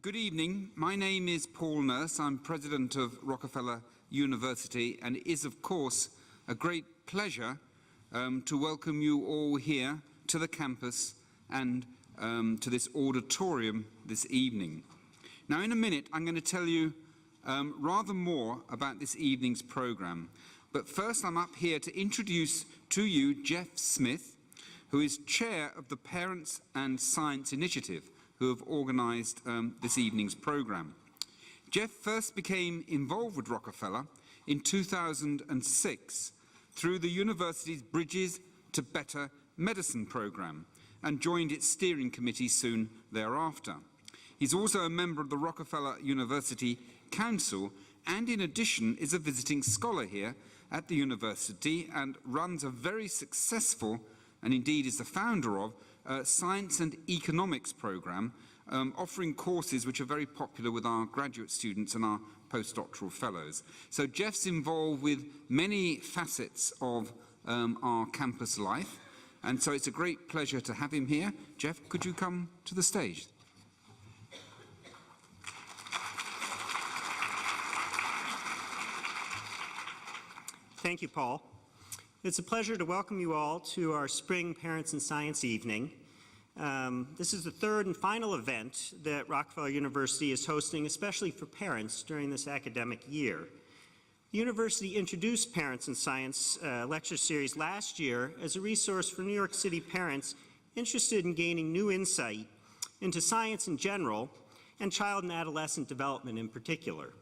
Good evening. My name is Paul Nurse. I'm president of Rockefeller University, and it is, of course, a great pleasure to welcome you all here to the campus and to this auditorium this evening. Now, in a minute, I'm going to tell you rather more about this evening's program. But first, I'm up here to introduce to you Jeff Smith, who is chair of the Parents and Science Initiative, who have organized this evening's program. Jeff first became involved with Rockefeller in 2006 through the university's Bridges to Better Medicine program and joined its steering committee soon thereafter. He's also a member of the Rockefeller University Council and in addition is a visiting scholar here at the university and runs a very successful, and indeed is the founder of, Science and Economics program, offering courses which are very popular with our graduate students and our postdoctoral fellows. So Jeff's involved with many facets of our campus life, and so it's a great pleasure to have him here. Jeff, could you come to the stage? Thank you, Paul. It's a pleasure to welcome you all to our Spring Parents and Science Evening. This is the third and final event that Rockefeller University is hosting, especially for parents, during this academic year. The university introduced Parents and Science lecture series last year as a resource for New York City parents interested in gaining new insight into science in general and child and adolescent development in particular.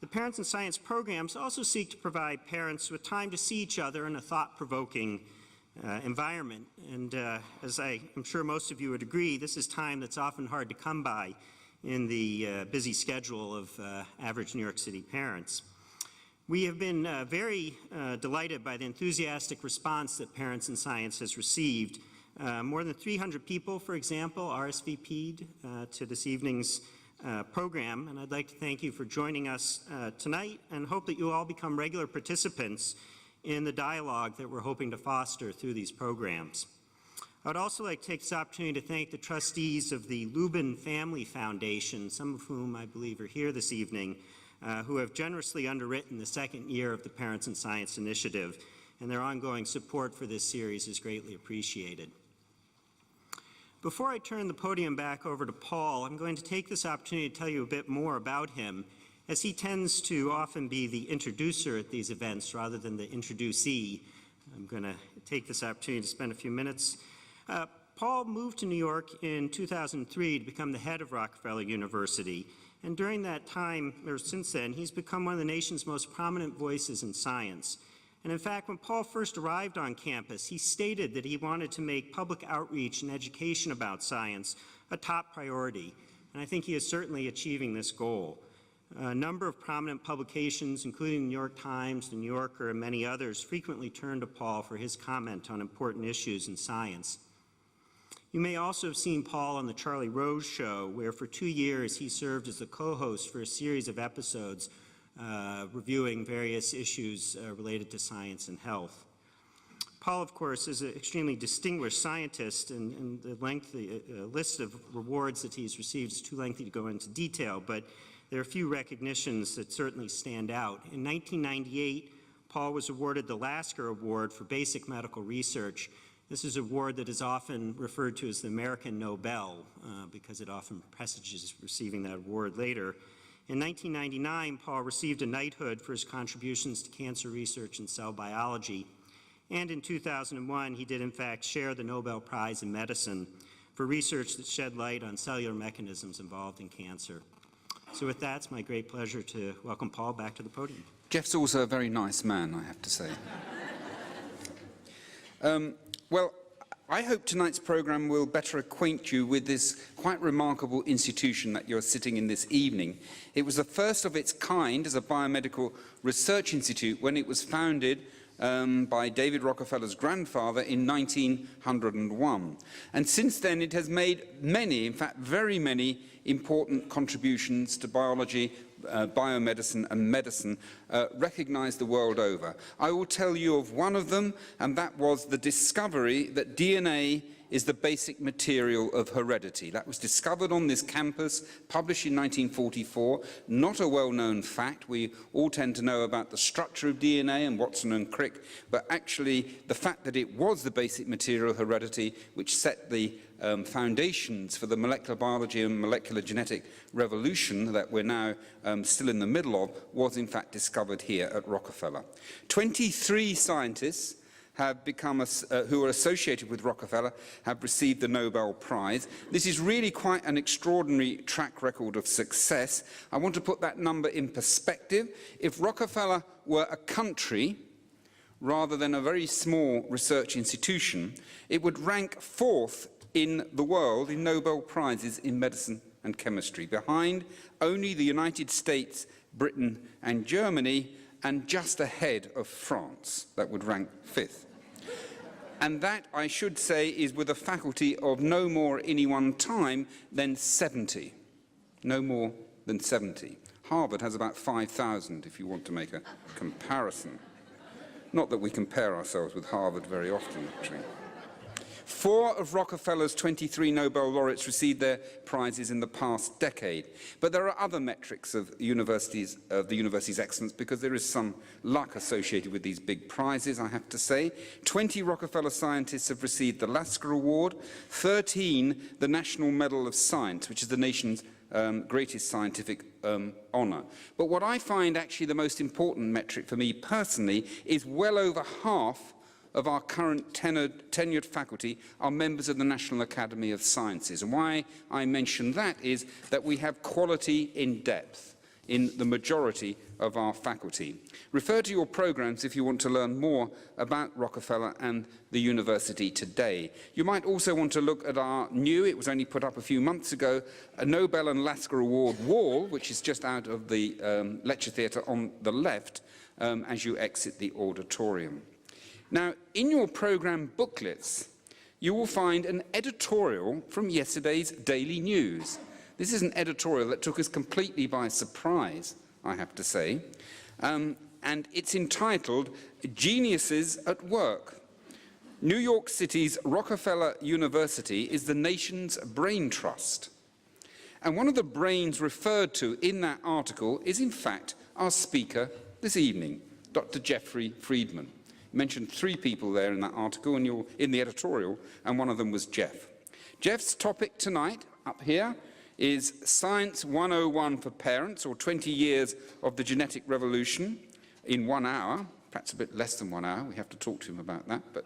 The Parents and Science programs also seek to provide parents with time to see each other in a thought-provoking environment. And as I'm sure most of you would agree, this is time that's often hard to come by in the busy schedule of average New York City parents. We have been very delighted by the enthusiastic response that Parents and Science has received. More than 300 people, for example, RSVP'd to this evening's program, and I'd like to thank you for joining us tonight and hope that you all become regular participants in the dialogue that we're hoping to foster through these programs. I would also like to take this opportunity to thank the trustees of the Lubin Family Foundation, some of whom I believe are here this evening, who have generously underwritten the second year of the Parents and Science Initiative, and their ongoing support for this series is greatly appreciated. Before I turn the podium back over to Paul, I'm going to take this opportunity to tell you a bit more about him, as he tends to often be the introducer at these events rather than the introducee. I'm going to take this opportunity to spend a few minutes. Paul moved to New York in 2003 to become the head of Rockefeller University, and during that time, or since then, he's become one of the nation's most prominent voices in science. And in fact, when Paul first arrived on campus, he stated that he wanted to make public outreach and education about science a top priority. And I think he is certainly achieving this goal. A number of prominent publications, including the New York Times, the New Yorker, and many others, frequently turn to Paul for his comment on important issues in science. You may also have seen Paul on The Charlie Rose Show, where for 2 years he served as the co-host for a series of episodes reviewing various issues related to science and health. Paul, of course, is an extremely distinguished scientist, and the list of rewards that he's received is too lengthy to go into detail, but there are a few recognitions that certainly stand out. In 1998, Paul was awarded the Lasker Award for Basic Medical Research. This is an award that is often referred to as the American Nobel because it often presages receiving that award later. In 1999, Paul received a knighthood for his contributions to cancer research and cell biology. And in 2001, he did in fact share the Nobel Prize in Medicine for research that shed light on cellular mechanisms involved in cancer. So with that, it's my great pleasure to welcome Paul back to the podium. Jeff's also a very nice man, I have to say. Well, I hope tonight's program will better acquaint you with this quite remarkable institution that you're sitting in this evening. It was the first of its kind as a biomedical research institute when it was founded by David Rockefeller's grandfather in 1901. And since then it has made many, in fact very many, important contributions to biology, biomedicine and medicine recognized the world over. I will tell you of one of them, and that was the discovery that DNA is the basic material of heredity. That was discovered on this campus, published in 1944. Not a well-known fact. We all tend to know about the structure of DNA and Watson and Crick, but actually the fact that it was the basic material of heredity which set the foundations for the molecular biology and molecular genetic revolution that we're now still in the middle of was in fact discovered here at Rockefeller. 23 scientists have become, who are associated with Rockefeller, have received the Nobel Prize. This is really quite an extraordinary track record of success. I want to put that number in perspective. If Rockefeller were a country, rather than a very small research institution, it would rank 4th in the world in Nobel Prizes in medicine and chemistry, behind only the United States, Britain and Germany, and just ahead of France, that would rank 5th. And that, I should say, is with a faculty of no more at any one time than 70. No more than 70. Harvard has about 5,000, if you want to make a comparison. Not that we compare ourselves with Harvard very often, actually. 4 of Rockefeller's 23 Nobel laureates received their prizes in the past decade. But there are other metrics of the university's excellence, because there is some luck associated with these big prizes, I have to say. 20 Rockefeller scientists have received the Lasker Award, 13 the National Medal of Science, which is the nation's greatest scientific honour. But what I find actually the most important metric for me personally is well over half of our current tenured faculty are members of the National Academy of Sciences. And why I mention that is that we have quality in depth in the majority of our faculty. Refer to your programs if you want to learn more about Rockefeller and the university today. You might also want to look at our new, it was only put up a few months ago, a Nobel and Lasker Award wall, which is just out of the lecture theatre on the left as you exit the auditorium. Now, in your program booklets, you will find an editorial from yesterday's Daily News. This is an editorial that took us completely by surprise, I have to say, and it's entitled Geniuses at Work. New York City's Rockefeller University is the nation's brain trust. And one of the brains referred to in that article is, in fact, our speaker this evening, Dr. Jeffrey Friedman. Mentioned 3 people there in that article, and in the editorial, and one of them was Jeff. Jeff's topic tonight, up here, is Science 101 for Parents, or 20 Years of the Genetic Revolution, in 1 hour, perhaps a bit less than 1 hour. We have to talk to him about that, but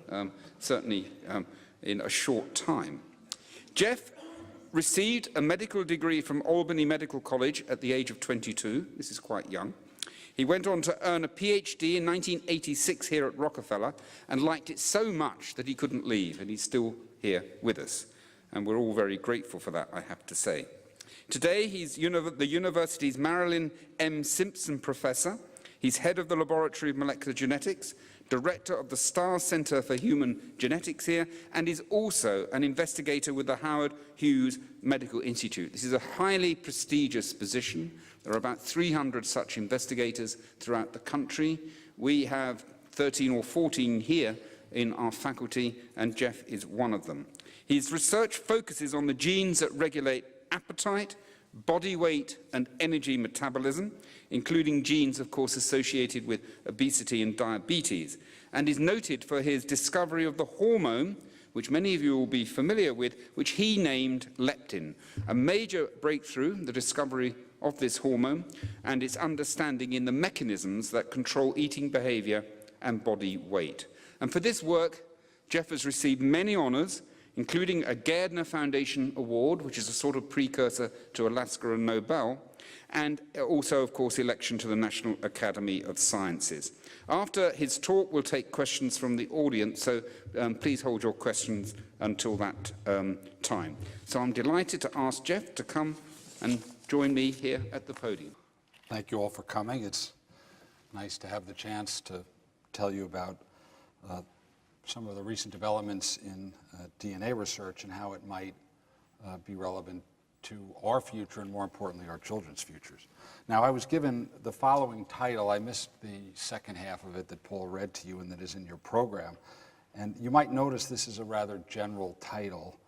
certainly in a short time. Jeff received a medical degree from Albany Medical College at the age of 22. This is quite young. He went on to earn a PhD in 1986 here at Rockefeller and liked it so much that he couldn't leave, and he's still here with us. And we're all very grateful for that, I have to say. Today, he's the university's Marilyn M. Simpson Professor. He's head of the Laboratory of Molecular Genetics, director of the Starr Center for Human Genetics here, and is also an investigator with the Howard Hughes Medical Institute. This is a highly prestigious position. There are about 300 such investigators throughout the country. We have 13 or 14 here in our faculty, and Jeff is one of them. His research focuses on the genes that regulate appetite, body weight, and energy metabolism, including genes, of course, associated with obesity and diabetes, and is noted for his discovery of the hormone, which many of you will be familiar with, which he named leptin, a major breakthrough, the discovery of this hormone, and its understanding in the mechanisms that control eating behavior and body weight. And for this work, Jeff has received many honors, including a Gairdner Foundation Award, which is a sort of precursor to a Lasker and Nobel, and also, of course, election to the National Academy of Sciences. After his talk, we'll take questions from the audience, so please hold your questions until that time. So I'm delighted to ask Jeff to come and join me here at the podium. Thank you all for coming. It's nice to have the chance to tell you about some of the recent developments in DNA research and how it might be relevant to our future and, more importantly, our children's futures. Now, I was given the following title. I missed the second half of it that Paul read to you and that is in your program. And you might notice this is a rather general title.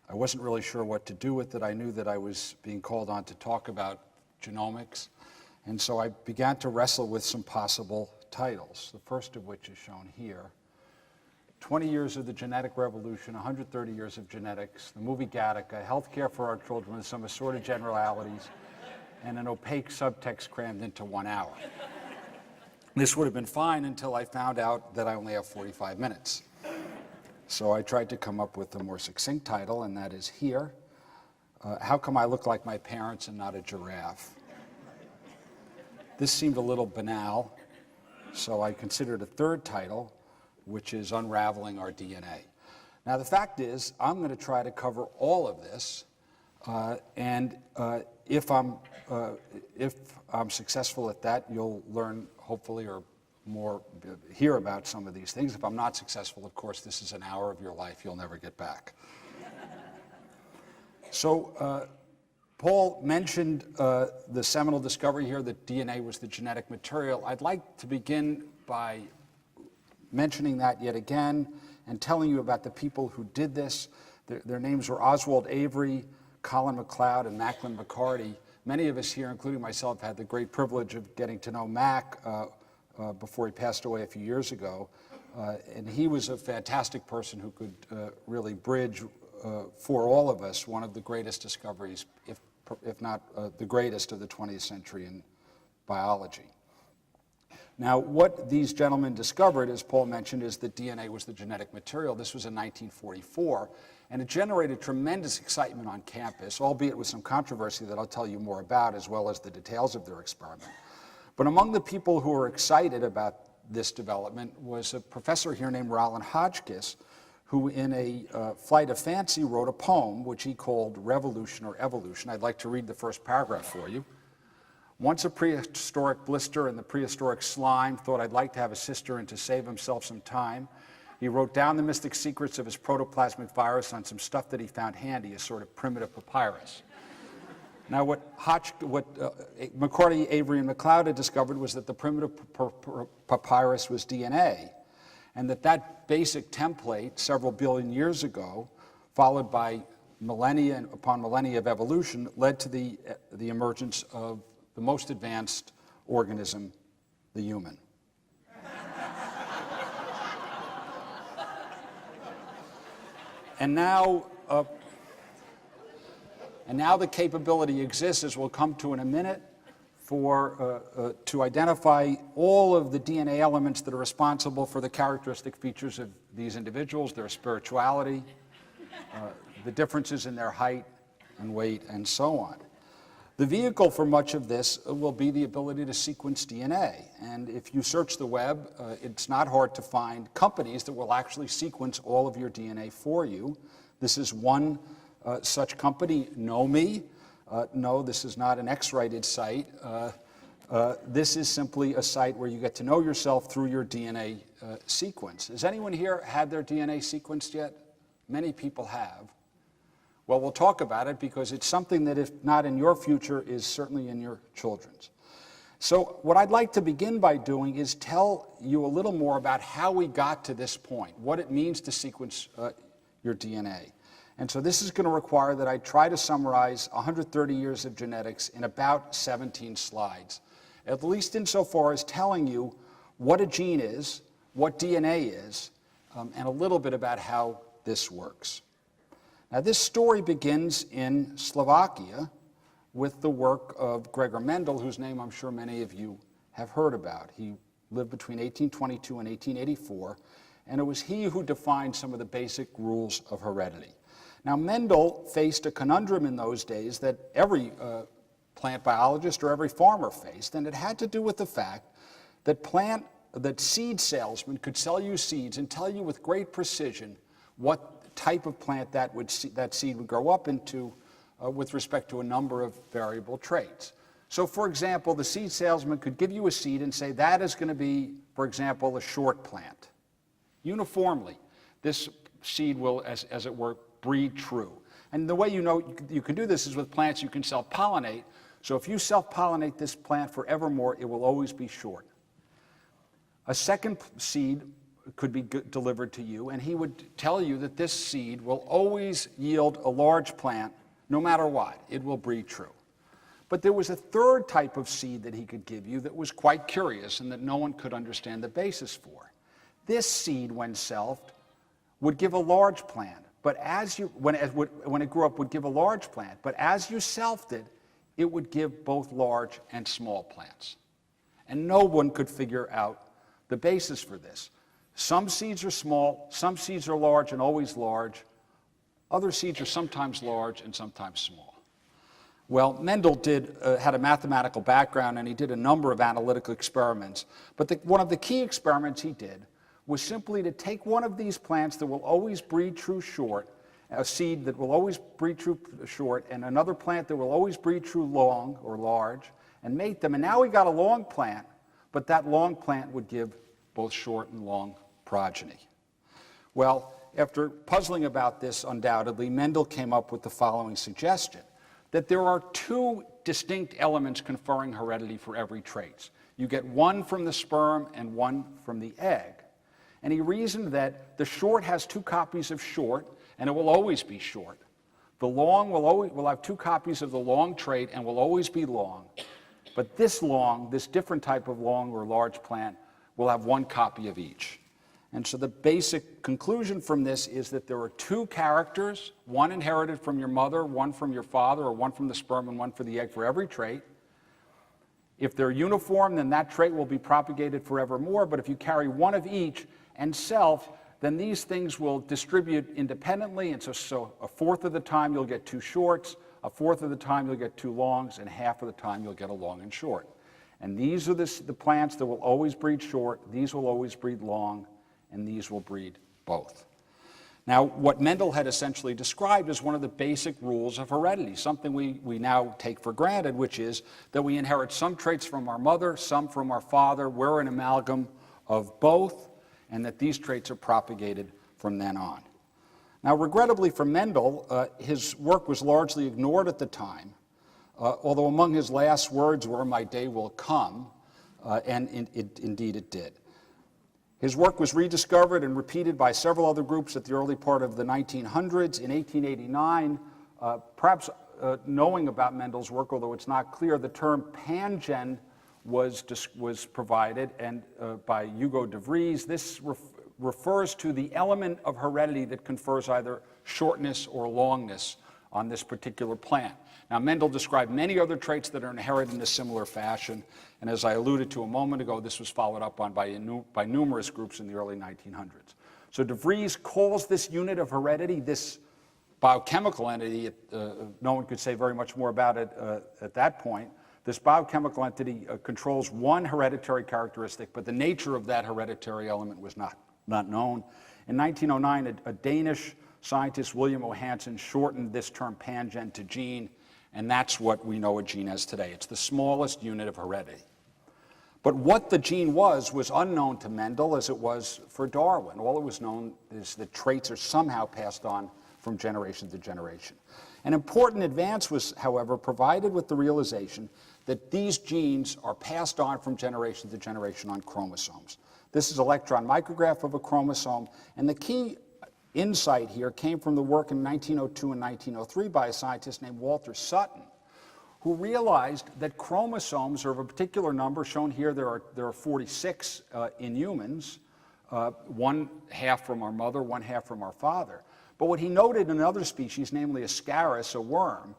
I wasn't really sure what to do with it. I knew that I was being called on to talk about genomics. And so I began to wrestle with some possible titles, the first of which is shown here. 20 years of the genetic revolution, 130 years of genetics, the movie Gattaca, healthcare for our children with some assorted generalities, and an opaque subtext crammed into 1 hour. This would have been fine until I found out that I only have 45 minutes. So I tried to come up with a more succinct title, and that is here. How come I look like my parents and not a giraffe? This seemed a little banal, so I considered a third title, which is Unraveling Our DNA. Now, the fact is, I'm going to try to cover all of this, and if I'm successful at that, you'll learn, hopefully, or more, hear about some of these things. If I'm not successful, of course, this is an hour of your life you'll never get back. So, Paul mentioned the seminal discovery here that DNA was the genetic material. I'd like to begin by mentioning that yet again and telling you about the people who did this. Their names were Oswald Avery, Colin MacLeod, and Macklin McCarty. Many of us here, including myself, had the great privilege of getting to know Mac before he passed away a few years ago. And he was a fantastic person who could really bridge for all of us one of the greatest discoveries, if not the greatest of the 20th century in biology. Now, what these gentlemen discovered, as Paul mentioned, is that DNA was the genetic material. This was in 1944, and it generated tremendous excitement on campus, albeit with some controversy that I'll tell you more about, as well as the details of their experiment. But among the people who were excited about this development was a professor here named Rollin Hotchkiss, who in a flight of fancy wrote a poem which he called Revolution or Evolution. I'd like to read the first paragraph for you. Once a prehistoric blister in the prehistoric slime thought I'd like to have a sister and to save himself some time, he wrote down the mystic secrets of his protoplasmic virus on some stuff that he found handy, a sort of primitive papyrus. Now, what McCarty, Avery, and MacLeod had discovered was that the primitive papyrus was DNA, and that basic template, several billion years ago, followed by millennia upon millennia of evolution, led to the emergence of the most advanced organism, the human. And now the capability exists, as we'll come to in a minute, to identify all of the DNA elements that are responsible for the characteristic features of these individuals, their spirituality, the differences in their height and weight, and so on. The vehicle for much of this will be the ability to sequence DNA. And if you search the web, it's not hard to find companies that will actually sequence all of your DNA for you. This is one such company, KnowMe. No, this is not an X-rated site. This is simply a site where you get to know yourself through your DNA sequence. Has anyone here had their DNA sequenced yet? Many people have. Well, we'll talk about it because it's something that, if not in your future, is certainly in your children's. So what I'd like to begin by doing is tell you a little more about how we got to this point, what it means to sequence your DNA. And so this is going to require that I try to summarize 130 years of genetics in about 17 slides, at least insofar as telling you what a gene is, what DNA is, and a little bit about how this works. Now, this story begins in Slovakia with the work of Gregor Mendel, whose name I'm sure many of you have heard about. He lived between 1822 and 1884, and it was he who defined some of the basic rules of heredity. Now, Mendel faced a conundrum in those days that every plant biologist or every farmer faced, and it had to do with the fact that seed salesmen could sell you seeds and tell you with great precision what type of plant that seed would grow up into with respect to a number of variable traits. So, for example, the seed salesman could give you a seed and say that is going to be, for example, a short plant. Uniformly, this seed will, as it were, breed true. And the way you know you can do this is with plants you can self-pollinate. So if you self-pollinate this plant forevermore, it will always be short. A second seed could be delivered to you, and he would tell you that this seed will always yield a large plant no matter what. It will breed true. But there was a third type of seed that he could give you that was quite curious and that no one could understand the basis for. This seed, when selfed, would give a large plant, but when it grew up, would give a large plant, but as you selfed it, it would give both large and small plants. And no one could figure out the basis for this. Some seeds are small, some seeds are large and always large. Other seeds are sometimes large and sometimes small. Well, Mendel had a mathematical background, and he did a number of analytical experiments. But one of the key experiments he did was simply to take one of these plants that will always breed true short, a seed that will always breed true short, and another plant that will always breed true long or large, and mate them. And now we got a long plant, but that long plant would give both short and long progeny. Well, after puzzling about this, undoubtedly, Mendel came up with the following suggestion, that there are two distinct elements conferring heredity for every trait. You get one from the sperm and one from the egg. And he reasoned that the short has two copies of short, and it will always be short. The long will have two copies of the long trait and will always be long. But this different type of long or large plant, will have one copy of each. And so the basic conclusion from this is that there are two characters, one inherited from your mother, one from your father, or one from the sperm and one from the egg for every trait. If they're uniform, then that trait will be propagated forevermore, but if you carry one of each and self, then these things will distribute independently, and so a fourth of the time you'll get two shorts, a fourth of the time you'll get two longs, and half of the time you'll get a long and short. And these are the plants that will always breed short, these will always breed long, and these will breed both. Now, what Mendel had essentially described is one of the basic rules of heredity, something we now take for granted, which is that we inherit some traits from our mother, some from our father, we're an amalgam of both, and that these traits are propagated from then on. Now, regrettably for Mendel, his work was largely ignored at the time, although among his last words were, "My day will come," and indeed it did. His work was rediscovered and repeated by several other groups at the early part of the 1900s. In 1889, perhaps knowing about Mendel's work, although it's not clear, the term pangen was provided and by Hugo de Vries. This refers to the element of heredity that confers either shortness or longness on this particular plant. Now, Mendel described many other traits that are inherited in a similar fashion, and as I alluded to a moment ago, this was followed up on by numerous groups in the early 1900s. So de Vries calls this unit of heredity, this biochemical entity, no one could say very much more about it at that point. This biochemical entity controls one hereditary characteristic, but the nature of that hereditary element was not known. In 1909, a Danish scientist, William O. Hansen, shortened this term pangen to gene, and that's what we know a gene as today. It's the smallest unit of heredity. But what the gene was unknown to Mendel as it was for Darwin. All it was known is that traits are somehow passed on from generation to generation. An important advance was, however, provided with the realization that these genes are passed on from generation to generation on chromosomes. This is an electron micrograph of a chromosome, and the key insight here came from the work in 1902 and 1903 by a scientist named Walter Sutton, who realized that chromosomes are of a particular number. Shown here, there are 46 in humans, one half from our mother, one half from our father. But what he noted in another species, namely Ascaris, a worm,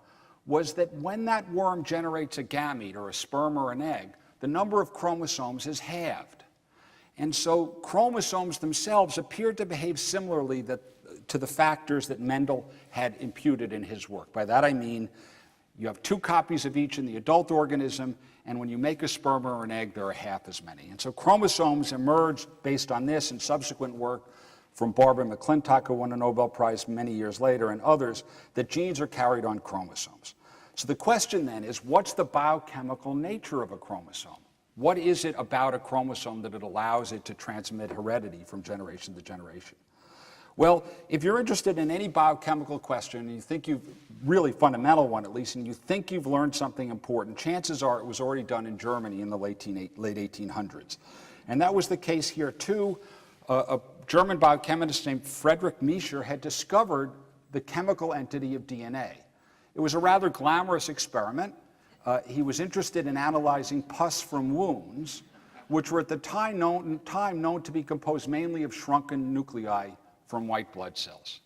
was that when that worm generates a gamete, or a sperm or an egg, the number of chromosomes is halved. And so chromosomes themselves appeared to behave similarly to the factors that Mendel had imputed in his work. By that I mean you have two copies of each in the adult organism, and when you make a sperm or an egg, there are half as many. And so chromosomes emerged based on this and subsequent work from Barbara McClintock, who won a Nobel Prize many years later, and others, that genes are carried on chromosomes. So the question then is, what's the biochemical nature of a chromosome? What is it about a chromosome that it allows it to transmit heredity from generation to generation? Well, if you're interested in any biochemical question, and you think you've, really fundamental one at least, and you think you've learned something important, chances are it was already done in Germany in the late 1800s. And that was the case here too. a German biochemist named Friedrich Miescher had discovered the chemical entity of DNA. It was a rather glamorous experiment. He was interested in analyzing pus from wounds, which were at the time known to be composed mainly of shrunken nuclei from white blood cells.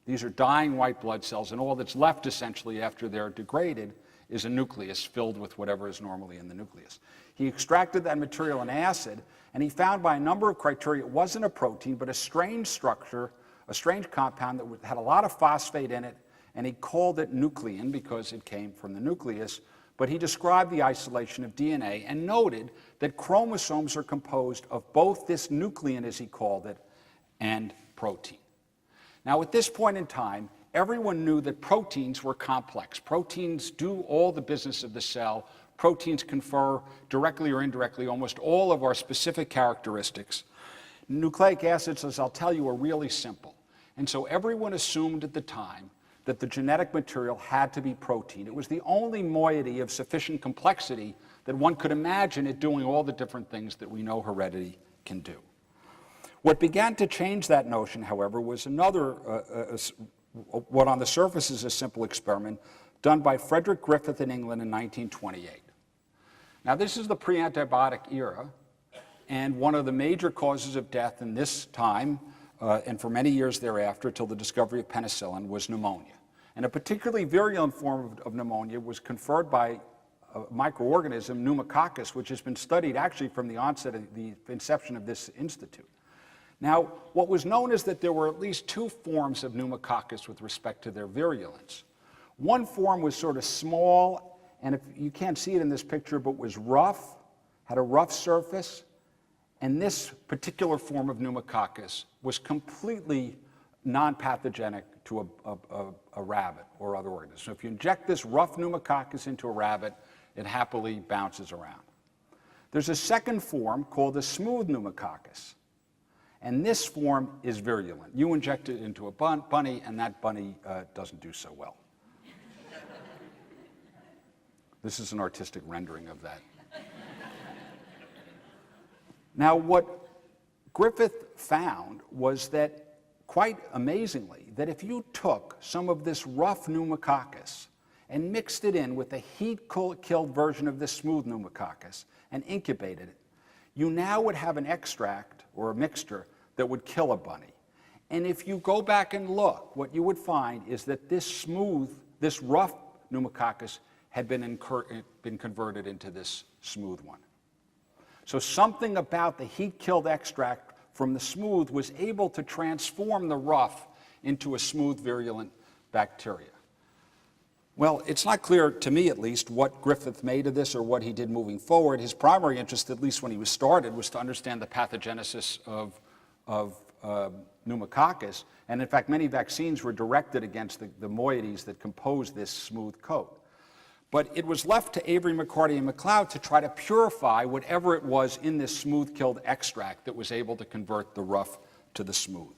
These are dying white blood cells, and all that's left essentially after they're degraded is a nucleus filled with whatever is normally in the nucleus. He extracted that material in acid, and he found by a number of criteria it wasn't a protein, but a strange structure, a strange compound that had a lot of phosphate in it, and he called it nuclein because it came from the nucleus. But he described the isolation of DNA and noted that chromosomes are composed of both this nuclein, as he called it, and protein. Now, at this point in time, everyone knew that proteins were complex. Proteins do all the business of the cell. Proteins confer directly or indirectly almost all of our specific characteristics. Nucleic acids, as I'll tell you, are really simple. And so everyone assumed at the time that the genetic material had to be protein. It was the only moiety of sufficient complexity that one could imagine it doing all the different things that we know heredity can do. What began to change that notion, however, was another, what on the surface is a simple experiment done by Frederick Griffith in England in 1928. Now, this is the pre-antibiotic era, and one of the major causes of death in this time, and for many years thereafter, till the discovery of penicillin, was pneumonia. And a particularly virulent form of pneumonia was conferred by a microorganism, pneumococcus, which has been studied actually from the onset of the inception of this institute. Now, what was known is that there were at least two forms of pneumococcus with respect to their virulence. One form was sort of small, and if you can't see it in this picture, but was rough, had a rough surface, and this particular form of pneumococcus was completely non-pathogenic to a rabbit or other organism. So if you inject this rough pneumococcus into a rabbit, it happily bounces around. There's a second form called the smooth pneumococcus. And this form is virulent. You inject it into a bunny, and that bunny doesn't do so well. This is an artistic rendering of that. Now, what Griffith found was that, quite amazingly, that if you took some of this rough pneumococcus and mixed it in with a heat-killed version of this smooth pneumococcus and incubated it, you now would have an extract or a mixture that would kill a bunny. And if you go back and look, what you would find is that this rough pneumococcus had been converted into this smooth one. So something about the heat-killed extract from the smooth was able to transform the rough into a smooth, virulent bacteria. Well, it's not clear, to me at least, what Griffith made of this or what he did moving forward. His primary interest, at least when he was started, was to understand the pathogenesis of pneumococcus. And in fact, many vaccines were directed against the moieties that compose this smooth coat. But it was left to Avery, McCarty, and McLeod to try to purify whatever it was in this smooth-killed extract that was able to convert the rough to the smooth.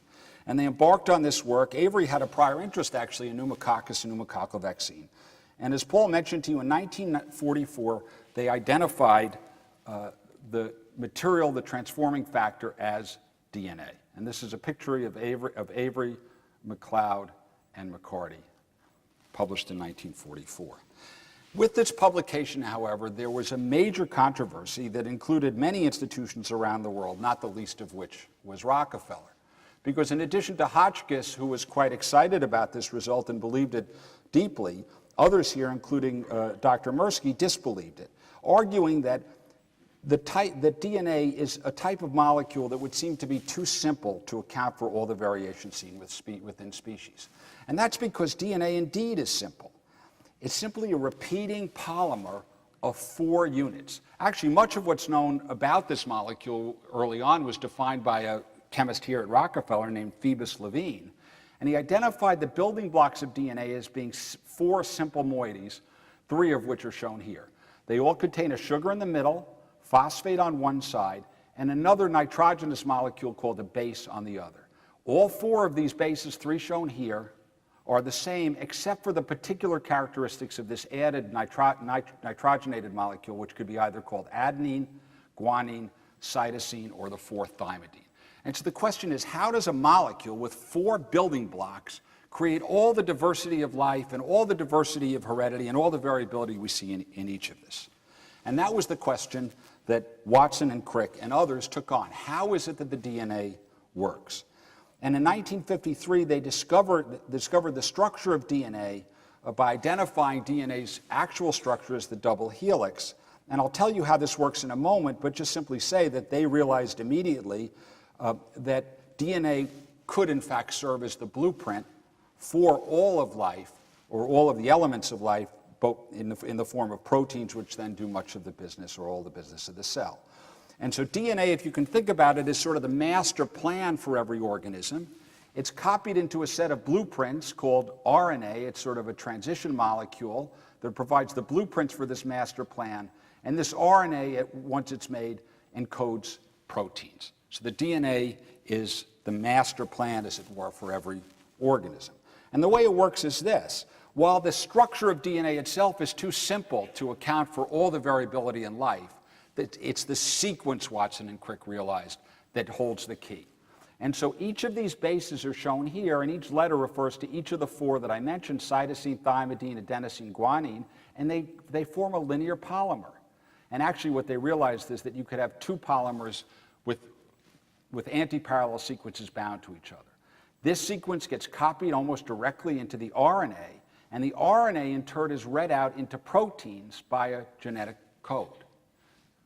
And they embarked on this work. Avery had a prior interest, actually, in pneumococcus and pneumococcal vaccine. And as Paul mentioned to you, in 1944, they identified the material, the transforming factor, as DNA. And this is a picture of Avery, McLeod, and McCarty, published in 1944. With this publication, however, there was a major controversy that included many institutions around the world, not the least of which was Rockefeller. Because in addition to Hotchkiss, who was quite excited about this result and believed it deeply, others here, including Dr. Mirsky, disbelieved it, arguing that that DNA is a type of molecule that would seem to be too simple to account for all the variation seen within species. And that's because DNA indeed is simple. It's simply a repeating polymer of 4 units. Actually, much of what's known about this molecule early on was defined by a chemist here at Rockefeller named Phoebus Levine. And he identified the building blocks of DNA as being 4 simple moieties, 3 of which are shown here. They all contain a sugar in the middle, phosphate on one side, and another nitrogenous molecule called a base on the other. All 4 of these bases, 3 shown here, are the same except for the particular characteristics of this added nitrogenated molecule, which could be either called adenine, guanine, cytosine, or the 4th thymidine. And so the question is, how does a molecule with 4 building blocks create all the diversity of life and all the diversity of heredity and all the variability we see in each of this? And that was the question that Watson and Crick and others took on. How is it that the DNA works? And in 1953, they discovered the structure of DNA by identifying DNA's actual structure as the double helix. And I'll tell you how this works in a moment, but just simply say that they realized immediately that DNA could in fact serve as the blueprint for all of life, or all of the elements of life, both in the form of proteins, which then do much of the business or all the business of the cell. And so DNA, if you can think about it, is sort of the master plan for every organism. It's copied into a set of blueprints called RNA. It's sort of a transition molecule that provides the blueprints for this master plan. And this RNA, once it's made, encodes proteins. So the DNA is the master plan, as it were, for every organism. And the way it works is this. While the structure of DNA itself is too simple to account for all the variability in life, it's the sequence, Watson and Crick realized, that holds the key. And so each of these bases are shown here, and each letter refers to each of the 4 that I mentioned, cytosine, thymidine, adenosine, guanine, and they form a linear polymer. And actually what they realized is that you could have 2 polymers with anti-parallel sequences bound to each other. This sequence gets copied almost directly into the RNA, and the RNA in turn is read out into proteins by a genetic code.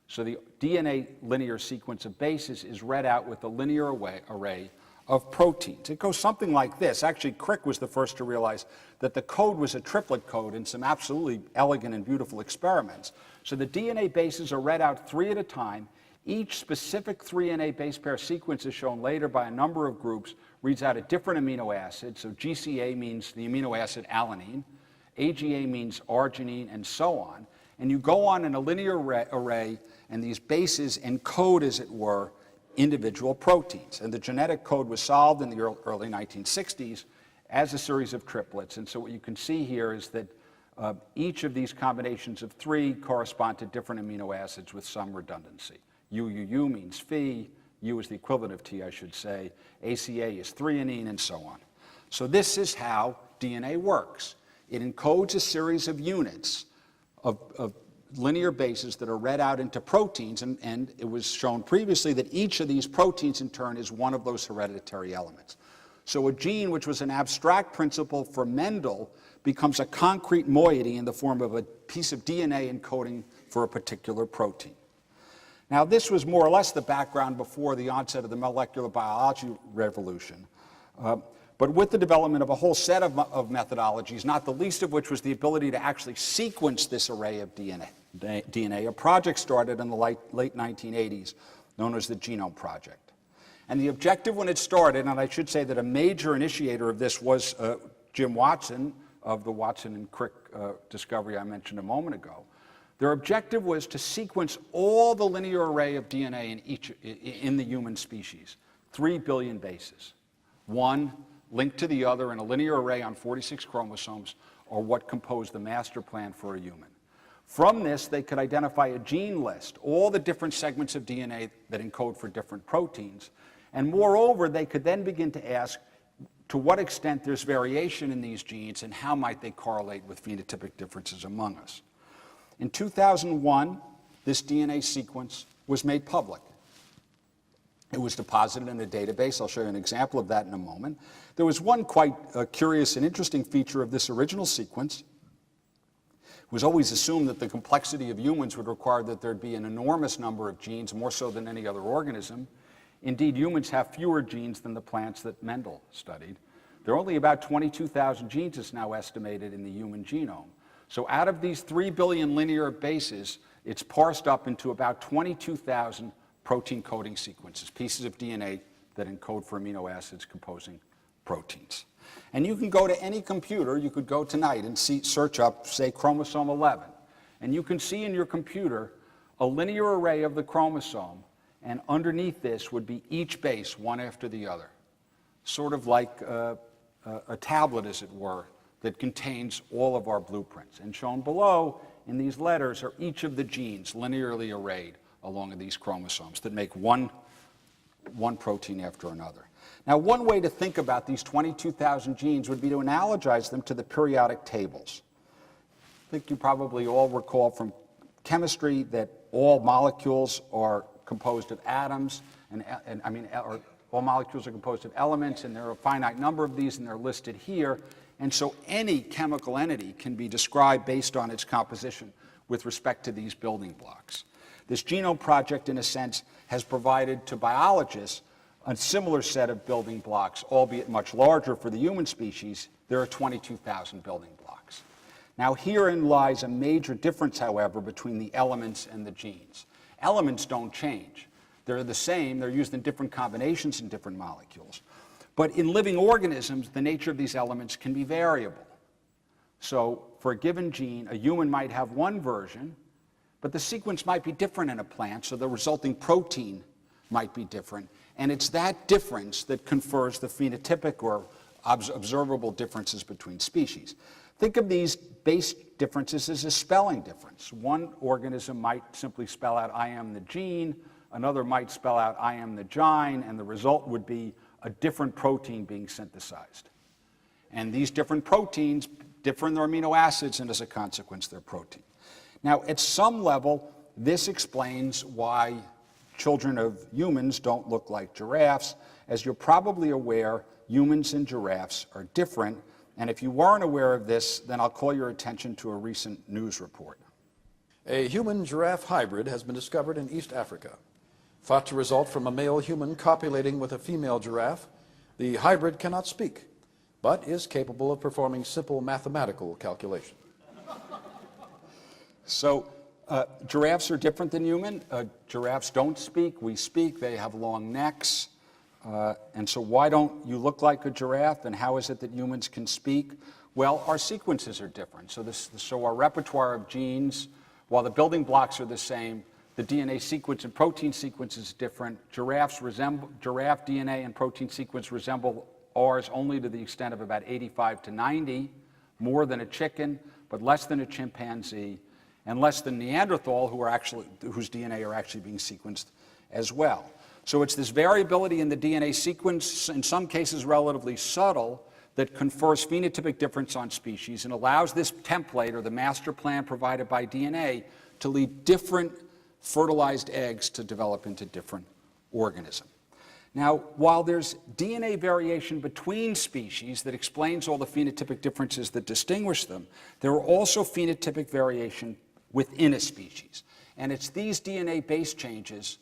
So the DNA linear sequence of bases is read out with a linear array of proteins. It goes something like this. Actually, Crick was the first to realize that the code was a triplet code in some absolutely elegant and beautiful experiments. So the DNA bases are read out 3 at a time. Each specific 3NA base pair sequence is shown later by a number of groups, reads out a different amino acid. So GCA means the amino acid alanine, AGA means arginine, and so on. And you go on in a linear array, and these bases encode, as it were, individual proteins. And the genetic code was solved in the early 1960s as a series of triplets. And so what you can see here is that each of these combinations of 3 correspond to different amino acids with some redundancy. UUU means Phi, U is the equivalent of T, I should say, ACA is threonine, and so on. So this is how DNA works. It encodes a series of units of linear bases that are read out into proteins, and it was shown previously that each of these proteins in turn is one of those hereditary elements. So a gene, which was an abstract principle for Mendel, becomes a concrete moiety in the form of a piece of DNA encoding for a particular protein. Now, this was more or less the background before the onset of the molecular biology revolution. But with the development of a whole set of methodologies, not the least of which was the ability to actually sequence this array of DNA, a project started in the late 1980s known as the Genome Project. And the objective when it started, and I should say that a major initiator of this was Jim Watson of the Watson and Crick discovery I mentioned a moment ago. Their objective was to sequence all the linear array of DNA in the human species, 3 billion bases. One linked to the other in a linear array on 46 chromosomes, or what composed the master plan for a human. From this, they could identify a gene list, all the different segments of DNA that encode for different proteins. And moreover, they could then begin to ask to what extent there's variation in these genes and how might they correlate with phenotypic differences among us. In 2001, this DNA sequence was made public. It was deposited in a database. I'll show you an example of that in a moment. There was one quite curious and interesting feature of this original sequence. It was always assumed that the complexity of humans would require that there'd be an enormous number of genes, more so than any other organism. Indeed, humans have fewer genes than the plants that Mendel studied. There are only about 22,000 genes, it's now estimated, in the human genome. So out of these 3 billion linear bases, it's parsed up into about 22,000 protein coding sequences, pieces of DNA that encode for amino acids composing proteins. And you can go to any computer, you could go tonight and search up, say, chromosome 11. And you can see in your computer a linear array of the chromosome, and underneath this would be each base, one after the other. Sort of like a tablet, as it were, that contains all of our blueprints. And shown below in these letters are each of the genes linearly arrayed along these chromosomes that make one one protein after another. Now, one way to think about these 22,000 genes would be to analogize them to the periodic tables. I think you probably all recall from chemistry that all molecules are composed of atoms, all molecules are composed of elements, and there are a finite number of these, and they're listed here. And so any chemical entity can be described based on its composition with respect to these building blocks. This genome project, in a sense, has provided to biologists a similar set of building blocks, albeit much larger for the human species. There are 22,000 building blocks. Now, herein lies a major difference, however, between the elements and the genes. Elements don't change. They're the same. They're used in different combinations in different molecules. But in living organisms, the nature of these elements can be variable. So for a given gene, a human might have one version, but the sequence might be different in a plant, so the resulting protein might be different. And it's that difference that confers the phenotypic or observable differences between species. Think of these base differences as a spelling difference. One organism might simply spell out, I am the gene. Another might spell out, I am the gyne, and the result would be a different protein being synthesized. And these different proteins differ in their amino acids, and as a consequence, their protein. Now, at some level, this explains why children of humans don't look like giraffes. As you're probably aware, humans and giraffes are different. And if you weren't aware of this, then I'll call your attention to a recent news report. A human-giraffe hybrid has been discovered in East Africa. Thought to result from a male human copulating with a female giraffe, the hybrid cannot speak, but is capable of performing simple mathematical calculation. So giraffes are different than human. Giraffes don't speak. We speak. They have long necks. And so why don't you look like a giraffe, and how is it that humans can speak? Well, our sequences are different. So our repertoire of genes, while the building blocks are the same, the DNA sequence and protein sequence is different. Giraffe DNA and protein sequence resemble ours only to the extent of about 85 to 90, more than a chicken, but less than a chimpanzee, and less than Neanderthal, whose DNA are actually being sequenced as well. So it's this variability in the DNA sequence, in some cases relatively subtle, that confers phenotypic difference on species and allows this template, or the master plan provided by DNA, to lead different fertilized eggs to develop into different organisms. Now, while there's DNA variation between species that explains all the phenotypic differences that distinguish them, there are also phenotypic variation within a species. And it's these DNA-based changes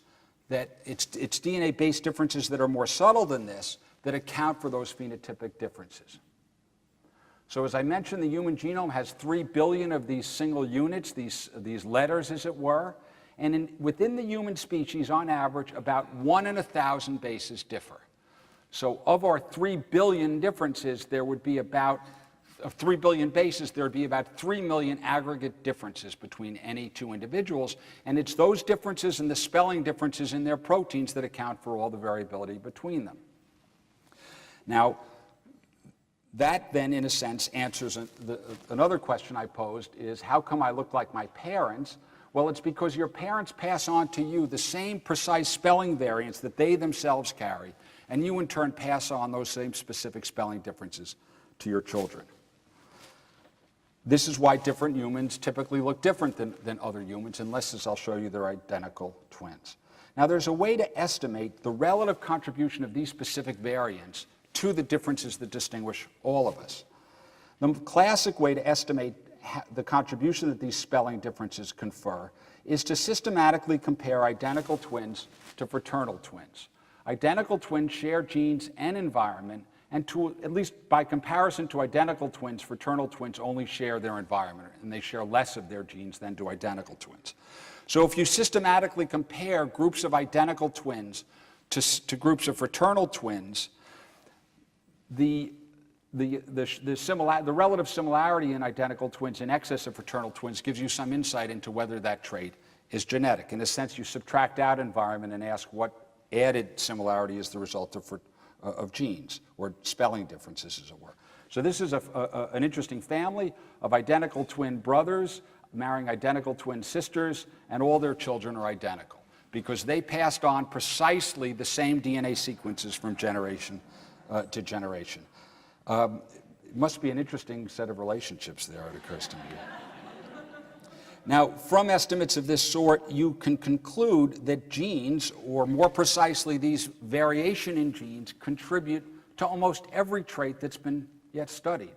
it's DNA-based differences that are more subtle than this that account for those phenotypic differences. So as I mentioned, the human genome has 3 billion of these single units, these letters, as it were. And within the human species, on average, about 1 in 1,000 bases differ. So of our 3 billion differences, there would be about, of 3 billion bases, there would be about 3 million aggregate differences between any two individuals. And it's those differences and the spelling differences in their proteins that account for all the variability between them. Now, that then, in a sense, answers another question I posed, is how come I look like my parents? Well, it's because your parents pass on to you the same precise spelling variants that they themselves carry, and you in turn pass on those same specific spelling differences to your children. This is why different humans typically look different than other humans, unless, as I'll show you, they're identical twins. Now, there's a way to estimate the relative contribution of these specific variants to the differences that distinguish all of us. The classic way to estimate the contribution that these spelling differences confer is to systematically compare identical twins to fraternal twins. Identical twins share genes and environment, and at least by comparison to identical twins, fraternal twins only share their environment, and they share less of their genes than do identical twins. So if you systematically compare groups of identical twins to groups of fraternal twins, the relative similarity in identical twins in excess of fraternal twins gives you some insight into whether that trait is genetic. In a sense, you subtract out environment and ask what added similarity is the result of genes, or spelling differences, as it were. So this is an interesting family of identical twin brothers marrying identical twin sisters, and all their children are identical. because they passed on precisely the same DNA sequences from generation to generation. It must be an interesting set of relationships there, it occurs to me. Now, from estimates of this sort, you can conclude that genes, or more precisely these variation in genes, contribute to almost every trait that's been yet studied,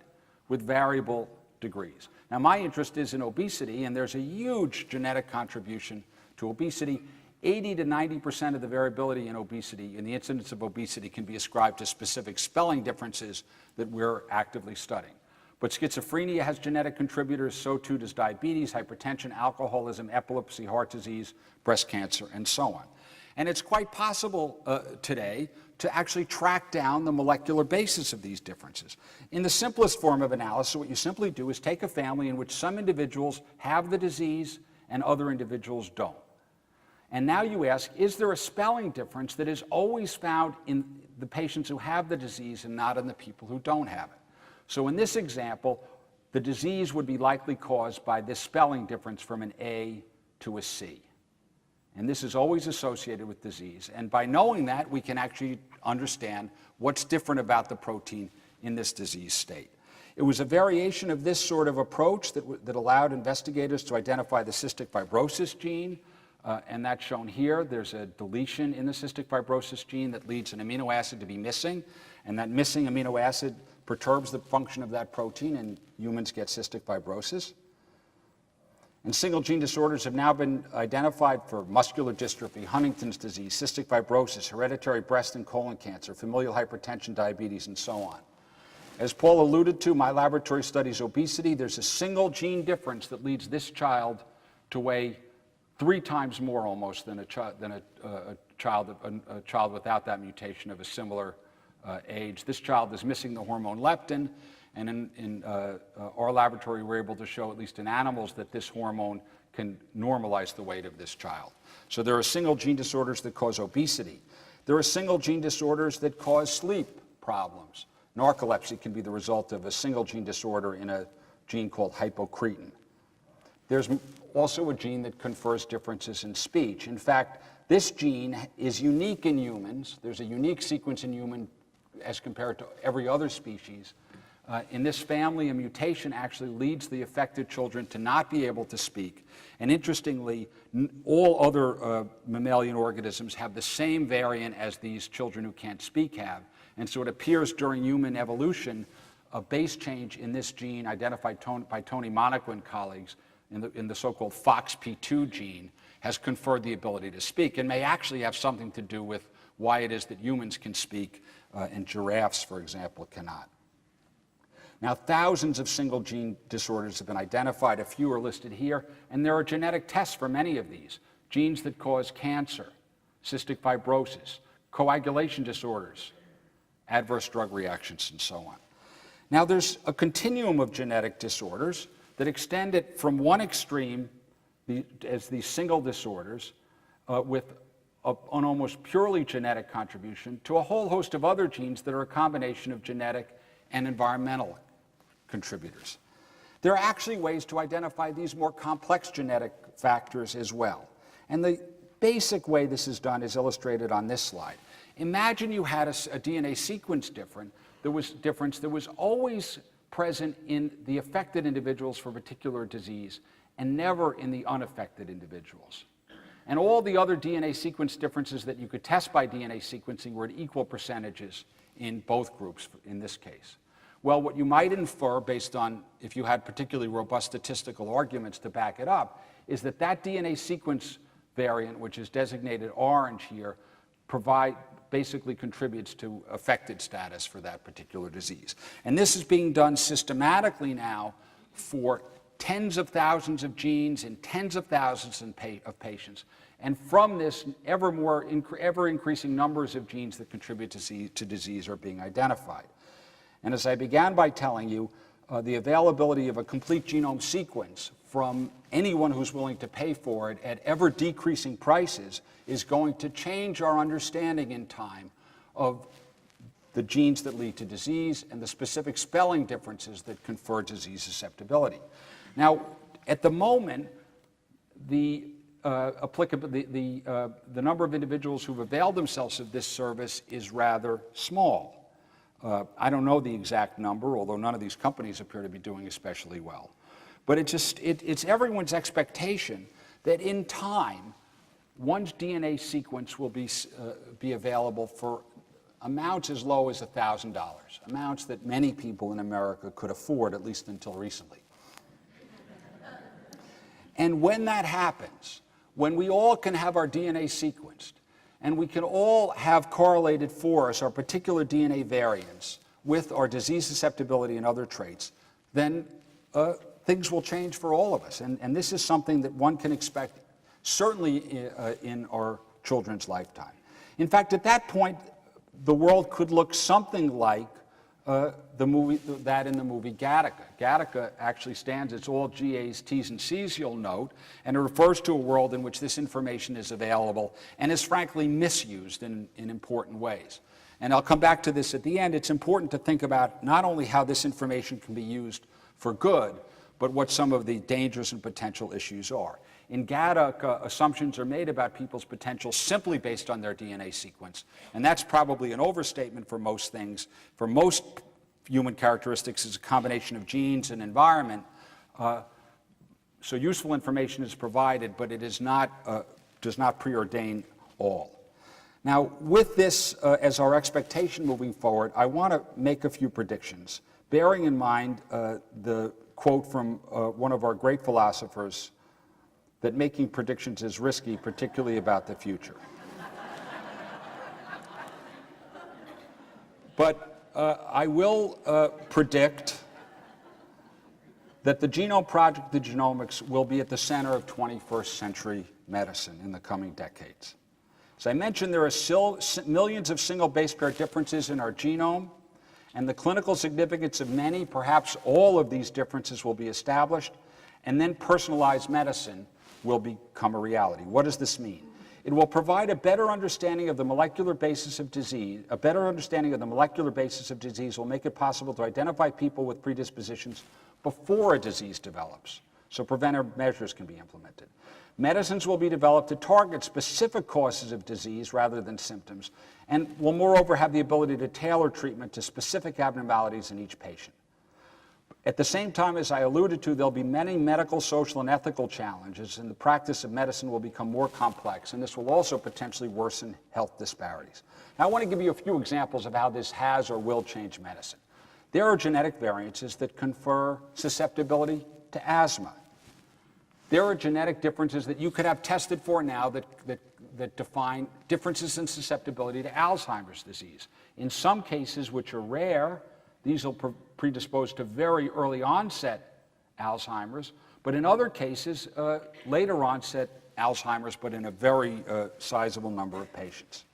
with variable degrees. Now, my interest is in obesity, and there's a huge genetic contribution to obesity. 80 to 90% of the variability in obesity, in the incidence of obesity, can be ascribed to specific spelling differences that we're actively studying. But schizophrenia has genetic contributors, so too does diabetes, hypertension, alcoholism, epilepsy, heart disease, breast cancer, and so on. And it's quite possible today to actually track down the molecular basis of these differences. In the simplest form of analysis, what you simply do is take a family in which some individuals have the disease and other individuals don't. And now you ask, is there a spelling difference that is always found in the patients who have the disease and not in the people who don't have it? So in this example, the disease would be likely caused by this spelling difference from an A to a C. And this is always associated with disease. And by knowing that, we can actually understand what's different about the protein in this disease state. It was a variation of this sort of approach that allowed investigators to identify the cystic fibrosis gene, and that's shown here. There's a deletion in the cystic fibrosis gene that leads an amino acid to be missing, and that missing amino acid perturbs the function of that protein, and humans get cystic fibrosis. And single gene disorders have now been identified for muscular dystrophy, Huntington's disease, cystic fibrosis, hereditary breast and colon cancer, familial hypertension, diabetes, and so on. As Paul alluded to, my laboratory studies obesity. There's a single gene difference that leads this child to weigh 3 times more almost than a child without that mutation of a similar age. This child is missing the hormone leptin, and in our laboratory we're able to show, at least in animals, that this hormone can normalize the weight of this child. So there are single gene disorders that cause obesity. There are single gene disorders that cause sleep problems. Narcolepsy can be the result of a single gene disorder in a gene called hypocretin. There's also a gene that confers differences in speech. In fact, this gene is unique in humans. There's a unique sequence in human as compared to every other species. In this family, a mutation actually leads the affected children to not be able to speak. And interestingly, all other mammalian organisms have the same variant as these children who can't speak have. And so it appears during human evolution, a base change in this gene identified by Tony Monaco and colleagues in the so-called FOXP2 gene has conferred the ability to speak, and may actually have something to do with why it is that humans can speak and giraffes, for example, cannot. Now, thousands of single gene disorders have been identified. A few are listed here, and there are genetic tests for many of these. Genes that cause cancer, cystic fibrosis, coagulation disorders, adverse drug reactions, and so on. Now, there's a continuum of genetic disorders that extend it from one extreme, as these single disorders, with an almost purely genetic contribution, to a whole host of other genes that are a combination of genetic and environmental contributors. There are actually ways to identify these more complex genetic factors as well. And the basic way this is done is illustrated on this slide. Imagine you had a DNA sequence difference that was always present in the affected individuals for a particular disease and never in the unaffected individuals. And all the other DNA sequence differences that you could test by DNA sequencing were at equal percentages in both groups in this case. Well, what you might infer, based on if you had particularly robust statistical arguments to back it up, is that that DNA sequence variant, which is designated orange here, basically contributes to affected status for that particular disease. And this is being done systematically now for tens of thousands of genes in tens of thousands of patients. And from this, ever increasing numbers of genes that contribute to disease are being identified. And as I began by telling you, the availability of a complete genome sequence from anyone who's willing to pay for it at ever decreasing prices is going to change our understanding in time of the genes that lead to disease and the specific spelling differences that confer disease susceptibility. Now, at the moment, the applicable, the number of individuals who've availed themselves of this service is rather small. I don't know the exact number, although none of these companies appear to be doing especially well. But it's everyone's expectation that in time, one's DNA sequence will be available for amounts as low as $1,000, amounts that many people in America could afford, at least until recently. And when that happens, when we all can have our DNA sequenced, and we can all have correlated for us our particular DNA variants with our disease susceptibility and other traits, then things will change for all of us. And this is something that one can expect certainly in our children's lifetime. In fact, at that point, the world could look something like in the movie Gattaca. Gattaca actually stands, it's all GA's, T's, and C's, you'll note, and it refers to a world in which this information is available and is frankly misused in important ways. And I'll come back to this at the end. It's important to think about not only how this information can be used for good, but what some of the dangers and potential issues are. In Gattaca, assumptions are made about people's potential simply based on their DNA sequence. And that's probably an overstatement for most things. For most human characteristics, it's a combination of genes and environment. So useful information is provided, but it is not, does not preordain all. Now, with this as our expectation moving forward, I want to make a few predictions, bearing in mind the quote from one of our great philosophers, that making predictions is risky, particularly about the future. But I will predict that the Genome Project, the Genomics, will be at the center of 21st century medicine in the coming decades. As I mentioned, there are still millions of single base pair differences in our genome, and the clinical significance of many, perhaps all of these differences will be established, and then personalized medicine will become a reality. What does this mean? It will provide a better understanding of the molecular basis of disease. A better understanding of the molecular basis of disease will make it possible to identify people with predispositions before a disease develops, so preventive measures can be implemented. Medicines will be developed to target specific causes of disease rather than symptoms, and will moreover have the ability to tailor treatment to specific abnormalities in each patient. At the same time, as I alluded to, there'll be many medical, social, and ethical challenges, and the practice of medicine will become more complex, and this will also potentially worsen health disparities. Now, I want to give you a few examples of how this has or will change medicine. There are genetic variances that confer susceptibility to asthma. There are genetic differences that you could have tested for now that define differences in susceptibility to Alzheimer's disease. In some cases, which are rare, these will predispose to very early onset Alzheimer's, but in other cases, later onset Alzheimer's, but in a very sizable number of patients.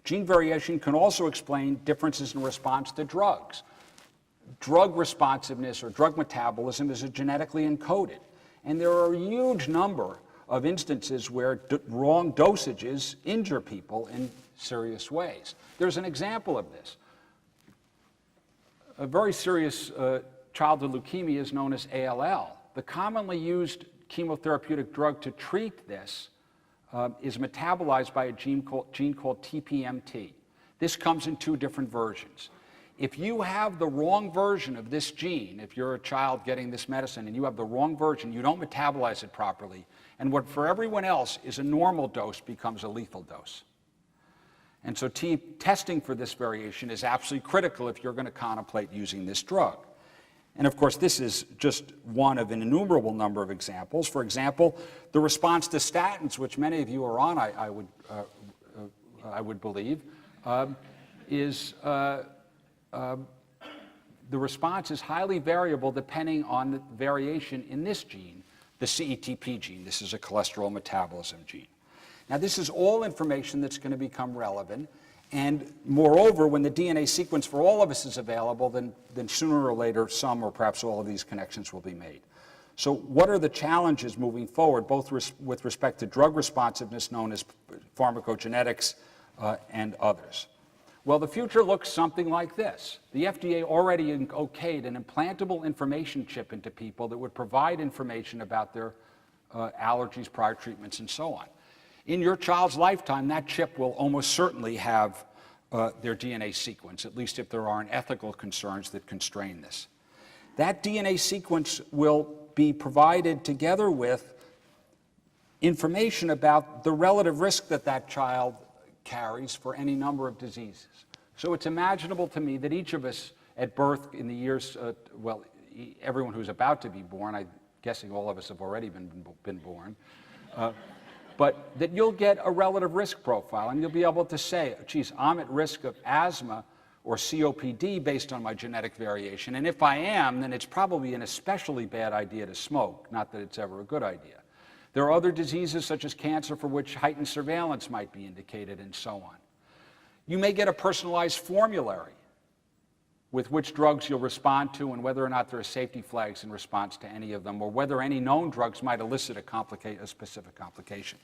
Gene variation can also explain differences in response to drugs. Drug responsiveness or drug metabolism is genetically encoded, and there are a huge number of instances where wrong dosages injure people in serious ways. There's an example of this. A very serious childhood leukemia is known as ALL. The commonly used chemotherapeutic drug to treat this is metabolized by a gene called TPMT. This comes in two different versions. If you have the wrong version of this gene, if you're a child getting this medicine and you have the wrong version, you don't metabolize it properly, and what for everyone else is a normal dose becomes a lethal dose. And so testing for this variation is absolutely critical if you're going to contemplate using this drug. And of course, this is just one of an innumerable number of examples. For example, the response to statins, which many of you are on, I would believe, the response is highly variable depending on the variation in this gene, the CETP gene. This is a cholesterol metabolism gene. Now, this is all information that's going to become relevant, and moreover, when the DNA sequence for all of us is available, then sooner or later some or perhaps all of these connections will be made. So what are the challenges moving forward, both with respect to drug responsiveness known as pharmacogenetics and others? Well, the future looks something like this. The FDA already okayed an implantable information chip into people that would provide information about their allergies, prior treatments, and so on. In your child's lifetime, that chip will almost certainly have their DNA sequence, at least if there aren't ethical concerns that constrain this. That DNA sequence will be provided together with information about the relative risk that that child carries for any number of diseases. So it's imaginable to me that each of us at birth in the years, well, everyone who's about to be born, I'm guessing all of us have already been born, but that you'll get a relative risk profile, and you'll be able to say, geez, I'm at risk of asthma or COPD based on my genetic variation, and if I am, then it's probably an especially bad idea to smoke, not that it's ever a good idea. There are other diseases such as cancer for which heightened surveillance might be indicated, and so on. You may get a personalized formulary with which drugs you'll respond to and whether or not there are safety flags in response to any of them, or whether any known drugs might elicit a specific complication.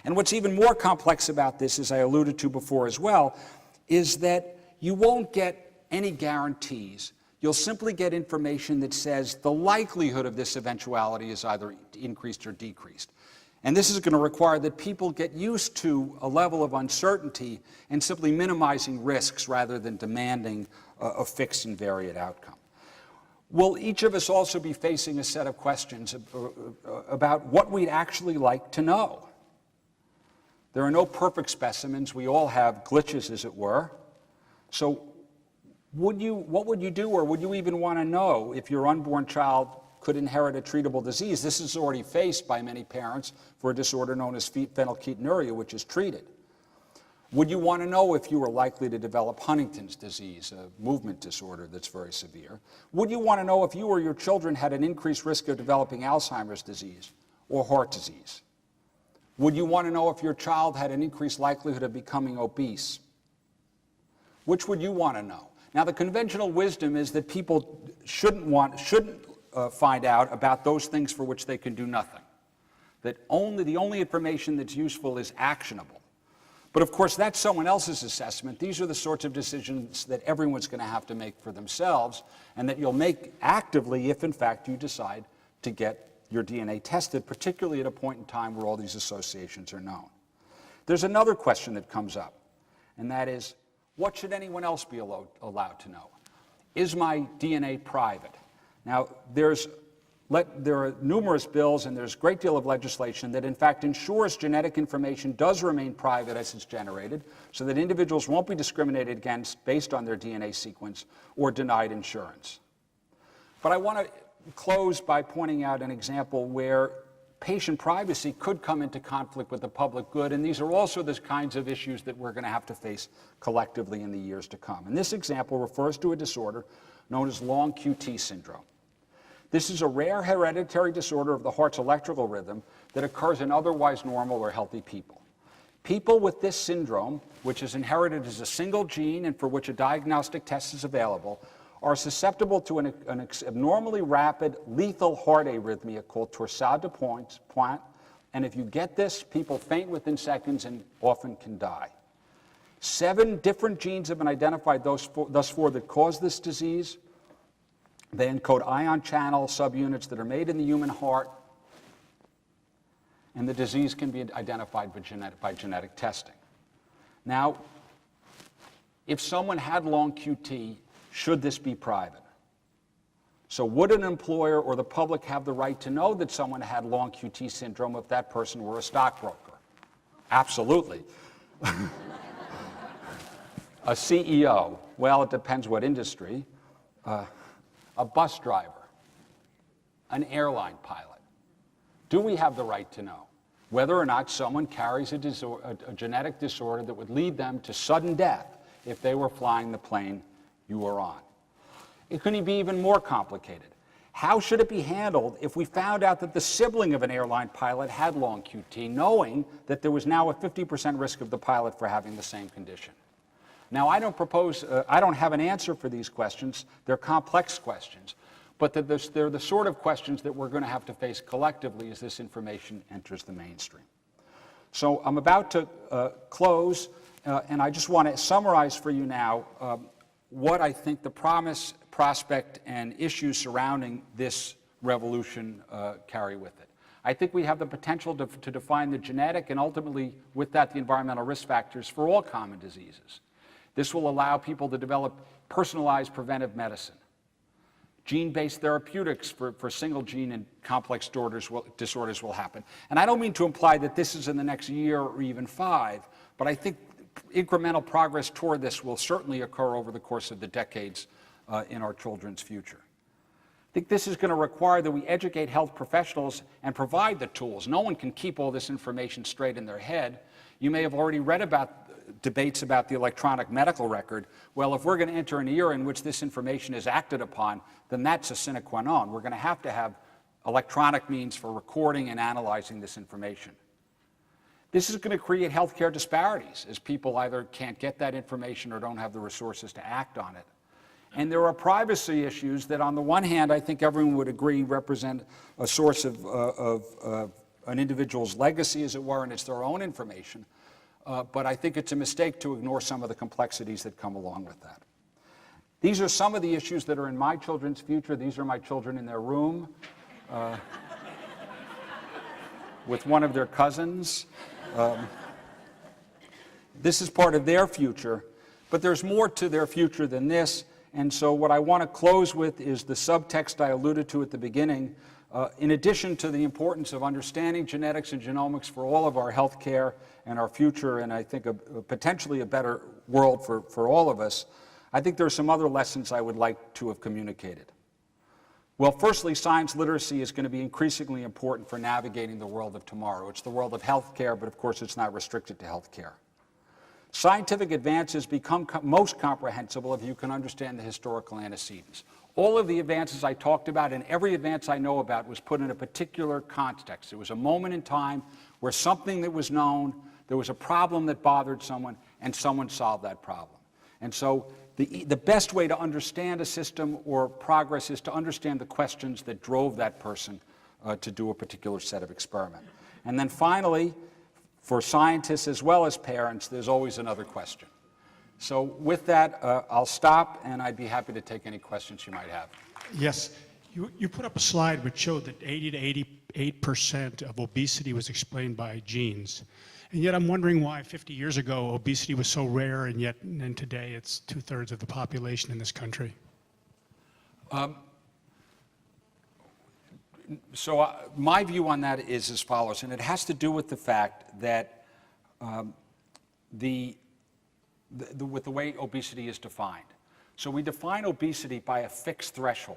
And what's even more complex about this, as I alluded to before as well, is that you won't get any guarantees. You'll simply get information that says the likelihood of this eventuality is either increased or decreased. And this is going to require that people get used to a level of uncertainty and simply minimizing risks rather than demanding a fixed and varied outcome. Will each of us also be facing a set of questions about what we'd actually like to know? There are no perfect specimens. We all have glitches, as it were. So what would you do, or would you even want to know if your unborn child could inherit a treatable disease? This is already faced by many parents for a disorder known as phenylketonuria, which is treated. Would you want to know if you were likely to develop Huntington's disease, a movement disorder that's very severe? Would you want to know if you or your children had an increased risk of developing Alzheimer's disease or heart disease? Would you want to know if your child had an increased likelihood of becoming obese? Which would you want to know? Now, the conventional wisdom is that people shouldn't find out about those things for which they can do nothing. That the only information that's useful is actionable. But of course, that's someone else's assessment. These are the sorts of decisions that everyone's going to have to make for themselves, and that you'll make actively if, in fact, you decide to get your DNA tested, particularly at a point in time where all these associations are known. There's another question that comes up, and that is, what should anyone else be allowed to know? Is my DNA private? Now, there are numerous bills and there's a great deal of legislation that in fact ensures genetic information does remain private as it's generated, so that individuals won't be discriminated against based on their DNA sequence or denied insurance. But I want to close by pointing out an example where patient privacy could come into conflict with the public good, and these are also the kinds of issues that we're going to have to face collectively in the years to come. And this example refers to a disorder known as long QT syndrome. This is a rare hereditary disorder of the heart's electrical rhythm that occurs in otherwise normal or healthy people. People with this syndrome, which is inherited as a single gene and for which a diagnostic test is available, are susceptible to an abnormally rapid, lethal heart arrhythmia called torsade de pointe, and if you get this, people faint within seconds and often can die. 7 different genes have been identified thus far that cause this disease. They encode ion channel subunits that are made in the human heart, and the disease can be identified by genetic testing. Now, if someone had long QT, should this be private? So would an employer or the public have the right to know that someone had long QT syndrome if that person were a stockbroker? Absolutely. A CEO, well, it depends what industry. A bus driver, an airline pilot. Do we have the right to know whether or not someone carries a genetic disorder that would lead them to sudden death if they were flying the plane you were on? It could be even more complicated. How should it be handled if we found out that the sibling of an airline pilot had long QT, knowing that there was now a 50% risk of the pilot for having the same condition? Now, I don't have an answer for these questions. They're complex questions, but they're the sort of questions that we're going to have to face collectively as this information enters the mainstream. So I'm about to close, and I just want to summarize for you now what I think the promise, prospect, and issues surrounding this revolution carry with it. I think we have the potential to define the genetic and ultimately, with that, the environmental risk factors for all common diseases. This will allow people to develop personalized preventive medicine. Gene-based therapeutics for single gene and complex disorders will happen. And I don't mean to imply that this is in the next year or even 5, but I think incremental progress toward this will certainly occur over the course of the decades in our children's future. I think this is going to require that we educate health professionals and provide the tools. No one can keep all this information straight in their head. You may have already read about debates about the electronic medical record. Well, if we're going to enter an era in which this information is acted upon, then that's a sine qua non. We're going to have electronic means for recording and analyzing this information. This is going to create healthcare disparities as people either can't get that information or don't have the resources to act on it. And there are privacy issues that, on the one hand, I think everyone would agree represent a source of an individual's legacy, as it were, and it's their own information. But I think it's a mistake to ignore some of the complexities that come along with that. These are some of the issues that are in my children's future. These are my children in their room with one of their cousins. This is part of their future, but there's more to their future than this. And so what I want to close with is the subtext I alluded to at the beginning. In addition to the importance of understanding genetics and genomics for all of our health care and our future, and I think potentially a better world for all of us, I think there are some other lessons I would like to have communicated. Well, firstly, science literacy is going to be increasingly important for navigating the world of tomorrow. It's the world of health care, but of course it's not restricted to health care. Scientific advances become most comprehensible if you can understand the historical antecedents. All of the advances I talked about and every advance I know about was put in a particular context. It was a moment in time where something that was known, there was a problem that bothered someone, and someone solved that problem. And so the best way to understand a system or progress is to understand the questions that drove that person to do a particular set of experiment. And then finally, for scientists as well as parents, there's always another question. So with that, I'll stop, and I'd be happy to take any questions you might have. Yes. You put up a slide which showed that 80 to 88% of obesity was explained by genes. And yet I'm wondering why 50 years ago obesity was so rare, and yet and today it's 2/3 of the population in this country. So my view on that is as follows, and it has to do with the fact that with the way obesity is defined. So we define obesity by a fixed threshold,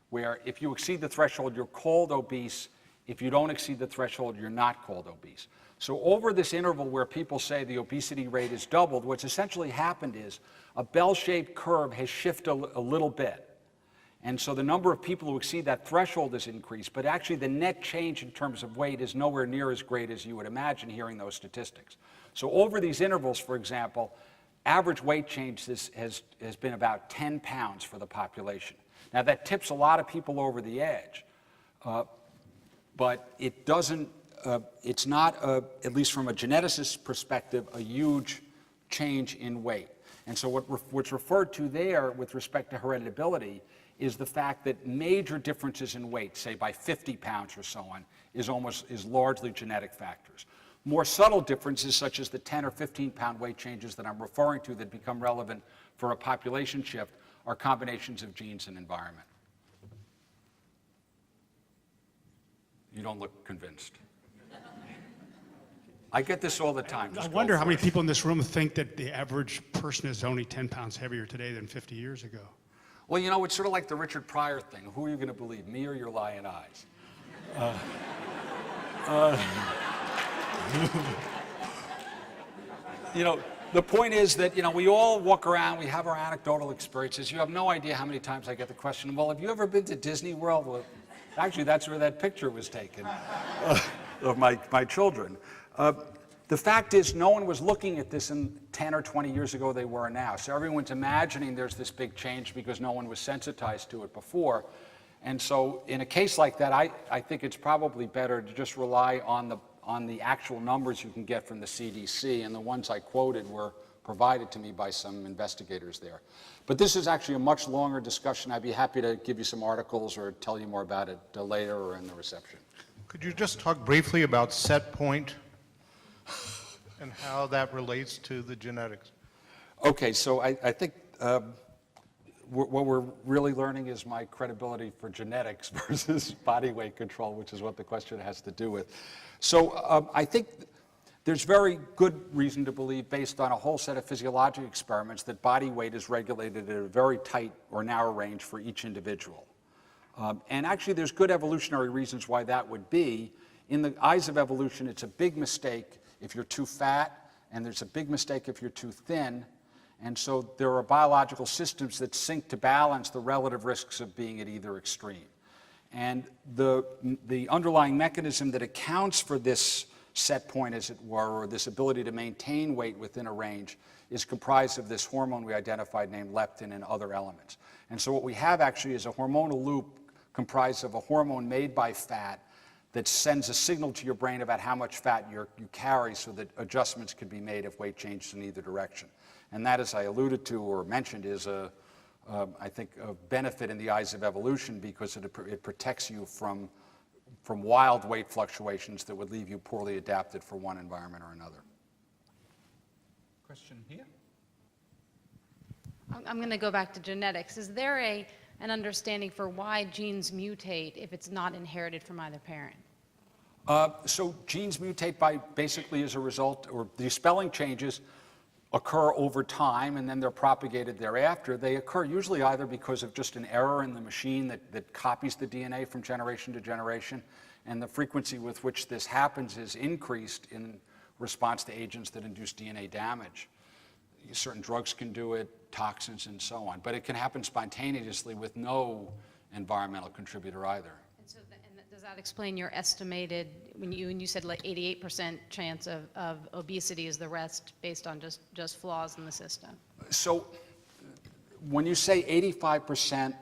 where if you exceed the threshold, you're called obese. If you don't exceed the threshold, you're not called obese. So over this interval where people say the obesity rate is doubled, what's essentially happened is a bell-shaped curve has shifted a little bit. And so the number of people who exceed that threshold has increased, but actually the net change in terms of weight is nowhere near as great as you would imagine hearing those statistics. So over these intervals, for example, average weight change has been about 10 pounds for the population. Now that tips a lot of people over the edge, but it doesn't, it's not, at least from a geneticist's perspective, a huge change in weight. And so what's referred to there with respect to hereditability is the fact that major differences in weight, say by 50 pounds or so on, is largely genetic factors. More subtle differences, such as the 10 or 15 pound weight changes that I'm referring to that become relevant for a population shift, are combinations of genes and environment. You don't look convinced. I get this all the time. I wonder how many people in this room think that the average person is only 10 pounds heavier today than 50 years ago. Well, you know, it's sort of like the Richard Pryor thing. Who are you going to believe, me or your lying eyes? You know, the point is that, you know, we all walk around, we have our anecdotal experiences. You have no idea how many times I get the question, well, have you ever been to Disney World? Well, actually, that's where that picture was taken of my children. The fact is, no one was looking at this in 10 or 20 years ago they were now. So everyone's imagining there's this big change because no one was sensitized to it before. And so in a case like that, I think it's probably better to just rely on the actual numbers you can get from the CDC, and the ones I quoted were provided to me by some investigators there. But this is actually a much longer discussion. I'd be happy to give you some articles or tell you more about it later or in the reception. Could you just talk briefly about set point and how that relates to the genetics? Okay, so I think what we're really learning is my credibility for genetics versus body weight control, which is what the question has to do with. So I think there's very good reason to believe, based on a whole set of physiologic experiments, that body weight is regulated at a very tight or narrow range for each individual. And actually, there's good evolutionary reasons why that would be. In the eyes of evolution, it's a big mistake if you're too fat, and there's a big mistake if you're too thin. And so there are biological systems that sync to balance the relative risks of being at either extreme. And the underlying mechanism that accounts for this set point, as it were, or this ability to maintain weight within a range, is comprised of this hormone we identified named leptin and other elements. And so what we have actually is a hormonal loop comprised of a hormone made by fat that sends a signal to your brain about how much fat you carry, so that adjustments can be made if weight changes in either direction. And that, as I alluded to or mentioned, is I think, a benefit in the eyes of evolution, because it protects you from wild weight fluctuations that would leave you poorly adapted for one environment or another. Question here. I'm going to go back to genetics. Is there an understanding for why genes mutate if it's not inherited from either parent? So genes mutate basically as a result, or the spelling changes occur over time, and then they're propagated thereafter. They occur usually either because of just an error in the machine that copies the DNA from generation to generation, and the frequency with which this happens is increased in response to agents that induce DNA damage. Certain drugs can do it, toxins and so on, but it can happen spontaneously with no environmental contributor either. Does that explain your estimated, when you said like 88% chance of obesity, is the rest based on just flaws in the system? So when you say 85%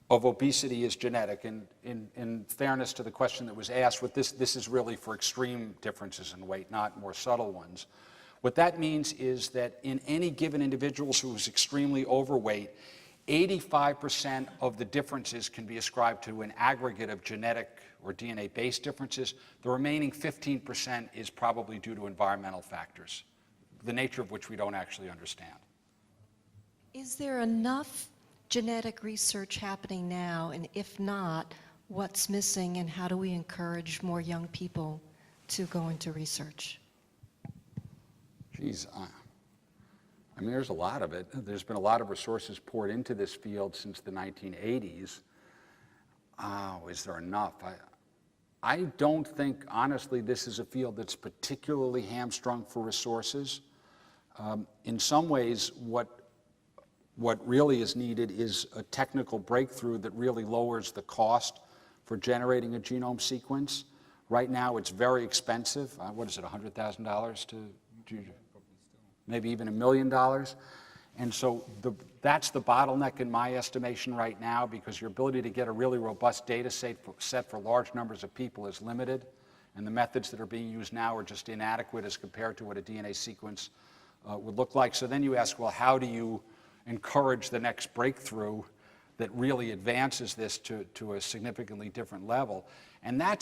of obesity is genetic, and in fairness to the question that was asked, this is really for extreme differences in weight, not more subtle ones. What that means is that in any given individual who is extremely overweight, 85% of the differences can be ascribed to an aggregate of genetic or DNA-based differences. The remaining 15% is probably due to environmental factors, the nature of which we don't actually understand. Is there enough genetic research happening now? And if not, what's missing, and how do we encourage more young people to go into research? Geez, I mean, there's a lot of it. There's been a lot of resources poured into this field since the 1980s. Is there enough? I don't think, honestly, this is a field that's particularly hamstrung for resources. In some ways, what really is needed is a technical breakthrough that really lowers the cost for generating a genome sequence. Right now, it's very expensive. What is it, $100,000 to maybe even $1 million? And so that's the bottleneck in my estimation right now, because your ability to get a really robust data set for large numbers of people is limited, and the methods that are being used now are just inadequate as compared to what a DNA sequence would look like. So then you ask, well, how do you encourage the next breakthrough that really advances this to a significantly different level? And that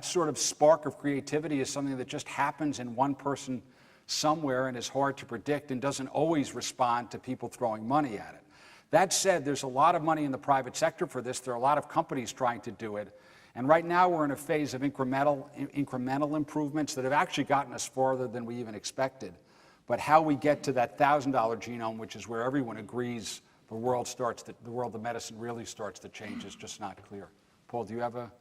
sort of spark of creativity is something that just happens in one person somewhere and is hard to predict and doesn't always respond to people throwing money at it. That said, there's a lot of money in the private sector for this. There are a lot of companies trying to do it. And right now we're in a phase of incremental improvements that have actually gotten us farther than we even expected. But how we get to that $1,000 genome, which is where everyone agrees the world of medicine really starts to change, is just not clear. Paul, do you have an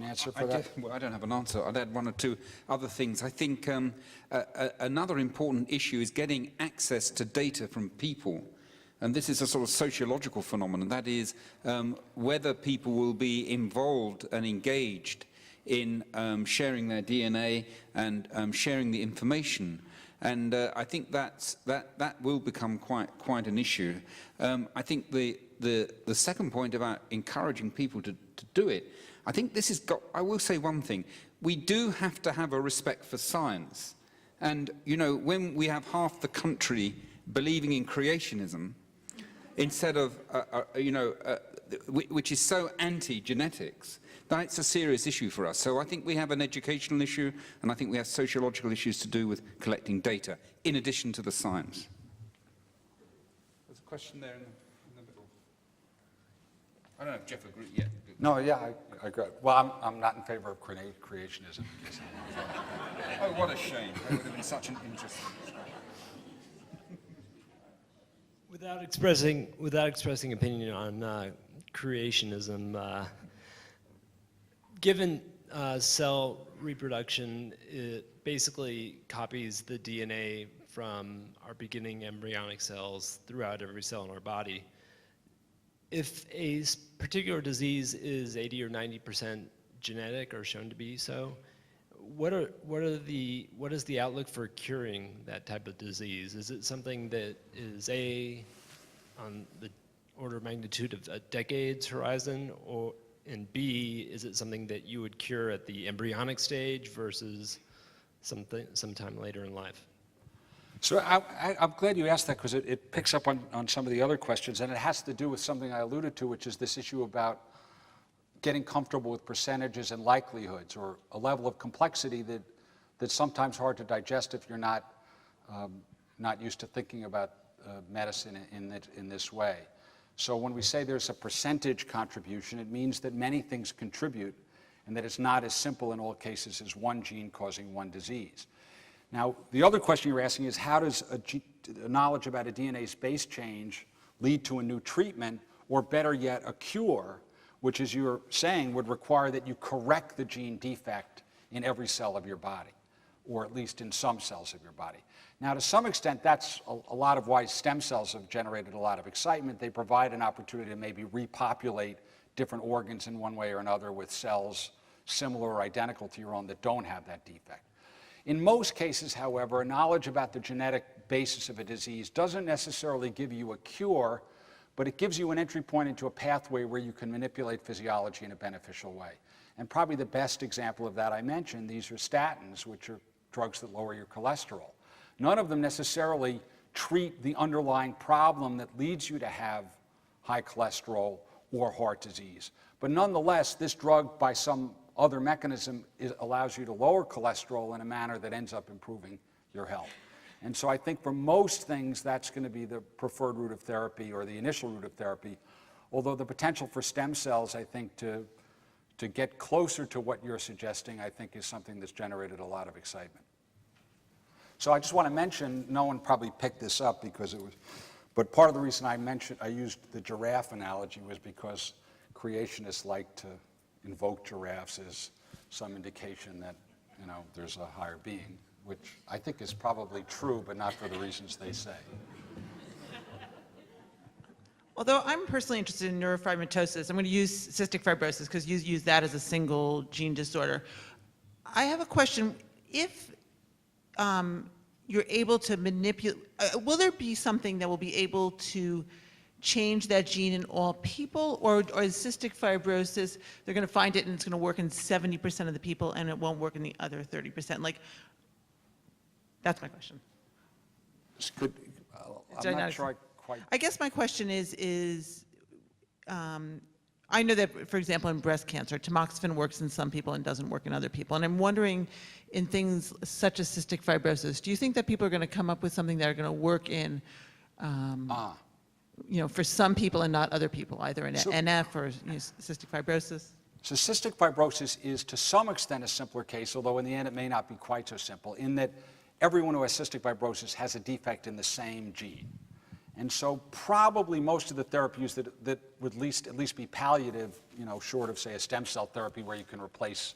answer for that? I don't have an answer. I'd add one or two other things. I think another important issue is getting access to data from people. And this is a sort of sociological phenomenon. That is, whether people will be involved and engaged in sharing their DNA and sharing the information. And I think that will become quite an issue. I think the second point about encouraging people to do it, I think this has got, I will say one thing, we do have to have a respect for science. And, you know, when we have half the country believing in creationism, instead of, which is so anti-genetics, then it's a serious issue for us. So I think we have an educational issue, and I think we have sociological issues to do with collecting data, in addition to the science. There's a question there in the middle. I don't know if Jeff agrees. Yeah. No, yeah, I agree. Well, I'm not in favor of creationism. Oh, what a shame. That would have been such an interesting discussion. Without expressing opinion on creationism, given cell reproduction, it basically copies the DNA from our beginning embryonic cells throughout every cell in our body. If a particular disease is 80 or 90% genetic or shown to be so, what is the outlook for curing that type of disease? Is it something that is on the order of magnitude of a decade's horizon, and B, is it something that you would cure at the embryonic stage versus sometime later in life? So I'm glad you asked that, because it picks up on some of the other questions, and it has to do with something I alluded to, which is this issue about getting comfortable with percentages and likelihoods, or a level of complexity that's sometimes hard to digest if you're not used to thinking about medicine in this way. So when we say there's a percentage contribution, it means that many things contribute, and that it's not as simple in all cases as one gene causing one disease. Now, the other question you're asking is, how does a knowledge about a DNA's base change lead to a new treatment, or better yet, a cure, which, as you're saying, would require that you correct the gene defect in every cell of your body, or at least in some cells of your body. Now, to some extent, that's a lot of why stem cells have generated a lot of excitement. They provide an opportunity to maybe repopulate different organs in one way or another with cells similar or identical to your own that don't have that defect. In most cases, however, a knowledge about the genetic basis of a disease doesn't necessarily give you a cure, but it gives you an entry point into a pathway where you can manipulate physiology in a beneficial way. And probably the best example of that I mentioned, these are statins, which are drugs that lower your cholesterol. None of them necessarily treat the underlying problem that leads you to have high cholesterol or heart disease. But nonetheless, this drug, by some other mechanism, allows you to lower cholesterol in a manner that ends up improving your health. And so I think for most things, that's going to be the preferred route of therapy, or the initial route of therapy, although the potential for stem cells, I think, to get closer to what you're suggesting, I think, is something that's generated a lot of excitement. So I just want to mention, no one probably picked this up because it was, but part of the reason I used the giraffe analogy was because creationists like to invoke giraffes as some indication that, there's a higher being, which I think is probably true, but not for the reasons they say. Although I'm personally interested in neurofibromatosis, I'm going to use cystic fibrosis because you use that as a single gene disorder. I have a question. If you're able to manipulate, will there be something that will be able to change that gene in all people, or is cystic fibrosis, they're going to find it and it's going to work in 70% of the people and it won't work in the other 30%? Like, that's my question. It's good. I'm not sure I quite... I guess my question is I know that, for example, in breast cancer, tamoxifen works in some people and doesn't work in other people. And I'm wondering, in things such as cystic fibrosis, do you think that people are going to come up with something that are going to work in, for some people and not other people, either in NF or cystic fibrosis? So cystic fibrosis is, to some extent, a simpler case, although in the end it may not be quite so simple, in that everyone who has cystic fibrosis has a defect in the same gene. And so probably most of the therapies that would at least be palliative, short of, say, a stem cell therapy where you can replace,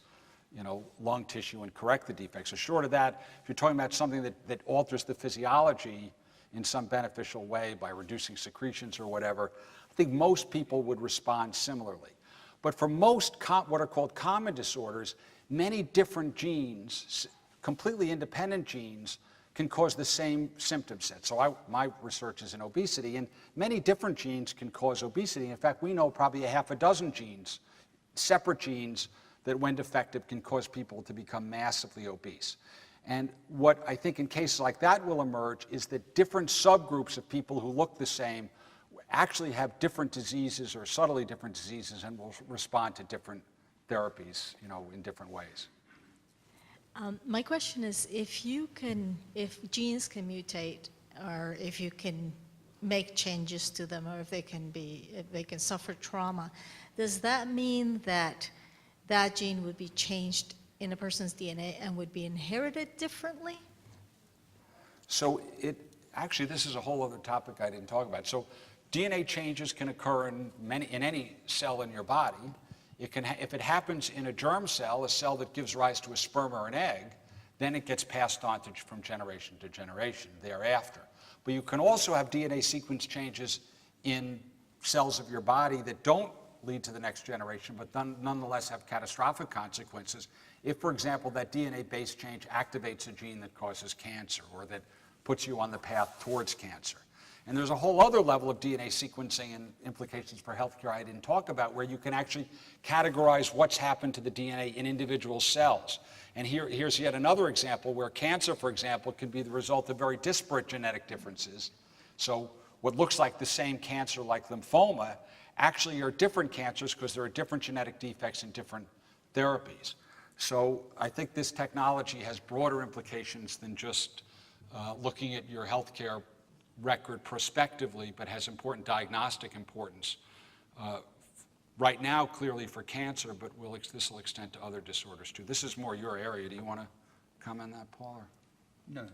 lung tissue and correct the defects. So short of that, if you're talking about something that alters the physiology in some beneficial way by reducing secretions or whatever, I think most people would respond similarly. But for most what are called common disorders, many different genes, completely independent genes, can cause the same symptom set. So my research is in obesity, and many different genes can cause obesity. In fact, we know probably a half a dozen genes, separate genes, that when defective can cause people to become massively obese. And what I think in cases like that will emerge is that different subgroups of people who look the same actually have different diseases or subtly different diseases and will respond to different therapies, in different ways. My question is, if genes can mutate, or if you can make changes to them, or if they can suffer trauma, does that mean that that gene would be changed in a person's DNA and would be inherited differently? So actually, this is a whole other topic I didn't talk about. So DNA changes can occur in any cell in your body. If it happens in a germ cell, a cell that gives rise to a sperm or an egg, then it gets passed on from generation to generation thereafter. But you can also have DNA sequence changes in cells of your body that don't lead to the next generation, but nonetheless have catastrophic consequences. If, for example, that DNA-base change activates a gene that causes cancer or that puts you on the path towards cancer. And there's a whole other level of DNA sequencing and implications for healthcare I didn't talk about, where you can actually categorize what's happened to the DNA in individual cells. And here's yet another example where cancer, for example, can be the result of very disparate genetic differences. So what looks like the same cancer, like lymphoma, actually are different cancers because there are different genetic defects in different therapies. So I think this technology has broader implications than just looking at your healthcare record prospectively, but has important diagnostic importance. Right now, clearly for cancer, but this will extend to other disorders too. This is more your area. Do you want to comment on that, Paul? Or? No.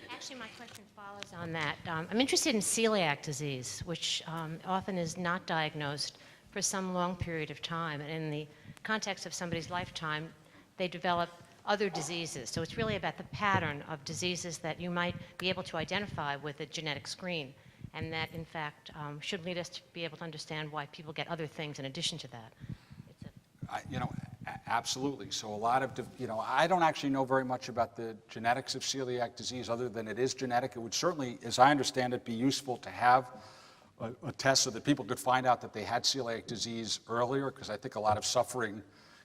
Actually, my question follows on that. I'm interested in celiac disease, which often is not diagnosed for some long period of time. And in the context of somebody's lifetime, they develop other diseases. So it's really about the pattern of diseases that you might be able to identify with a genetic screen. And that, in fact, should lead us to be able to understand why people get other things in addition to that. Absolutely. So a lot of, I don't actually know very much about the genetics of celiac disease other than it is genetic. It would certainly, as I understand it, be useful to have a test so that people could find out that they had celiac disease earlier, because I think a lot of suffering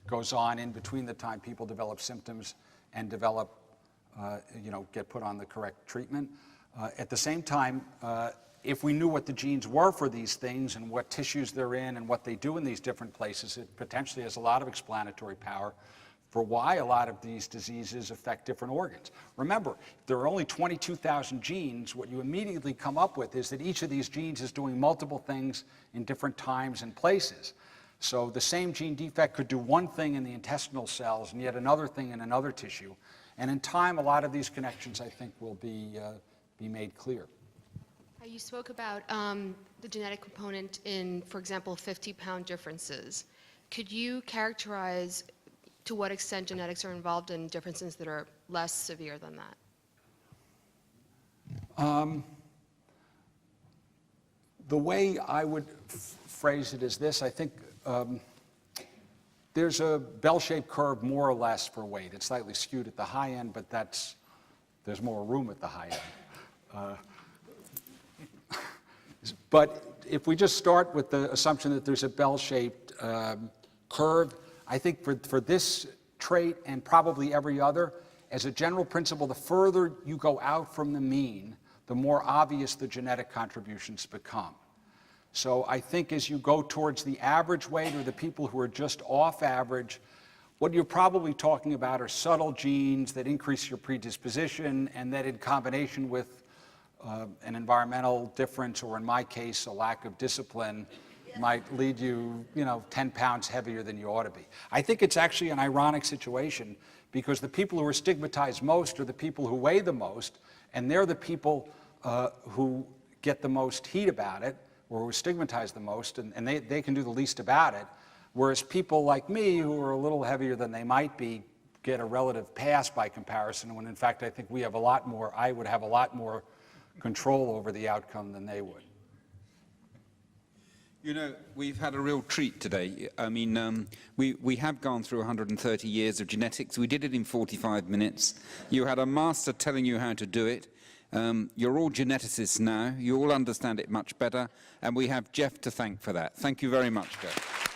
goes on in between the time people develop symptoms and develop, get put on the correct treatment. At the same time, if we knew what the genes were for these things and what tissues they're in and what they do in these different places, it potentially has a lot of explanatory power for why a lot of these diseases affect different organs. Remember, there are only 22,000 genes. What you immediately come up with is that each of these genes is doing multiple things in different times and places. So the same gene defect could do one thing in the intestinal cells and yet another thing in another tissue. And in time, a lot of these connections, I think, will be made clear. You spoke about the genetic component in, for example, 50-pound differences. Could you characterize to what extent genetics are involved in differences that are less severe than that? The way I would phrase it is this. I think there's a bell-shaped curve more or less for weight. It's slightly skewed at the high end, but there's more room at the high end. But if we just start with the assumption that there's a bell-shaped curve, I think for this trait and probably every other, as a general principle, the further you go out from the mean, the more obvious the genetic contributions become. So I think as you go towards the average weight or the people who are just off average, what you're probably talking about are subtle genes that increase your predisposition and that in combination with an environmental difference, or in my case, a lack of discipline, might lead you, 10 pounds heavier than you ought to be. I think it's actually an ironic situation because the people who are stigmatized most are the people who weigh the most, and they're the people who get the most heat about it, or who are stigmatized the most, and they can do the least about it, whereas people like me, who are a little heavier than they might be, get a relative pass by comparison, when in fact I think I would have a lot more control over the outcome than they would. We've had a real treat today. I mean, we have gone through 130 years of genetics. We did it in 45 minutes. You had a master telling you how to do it. You're all geneticists now. You all understand it much better. And we have Jeff to thank for that. Thank you very much, Jeff.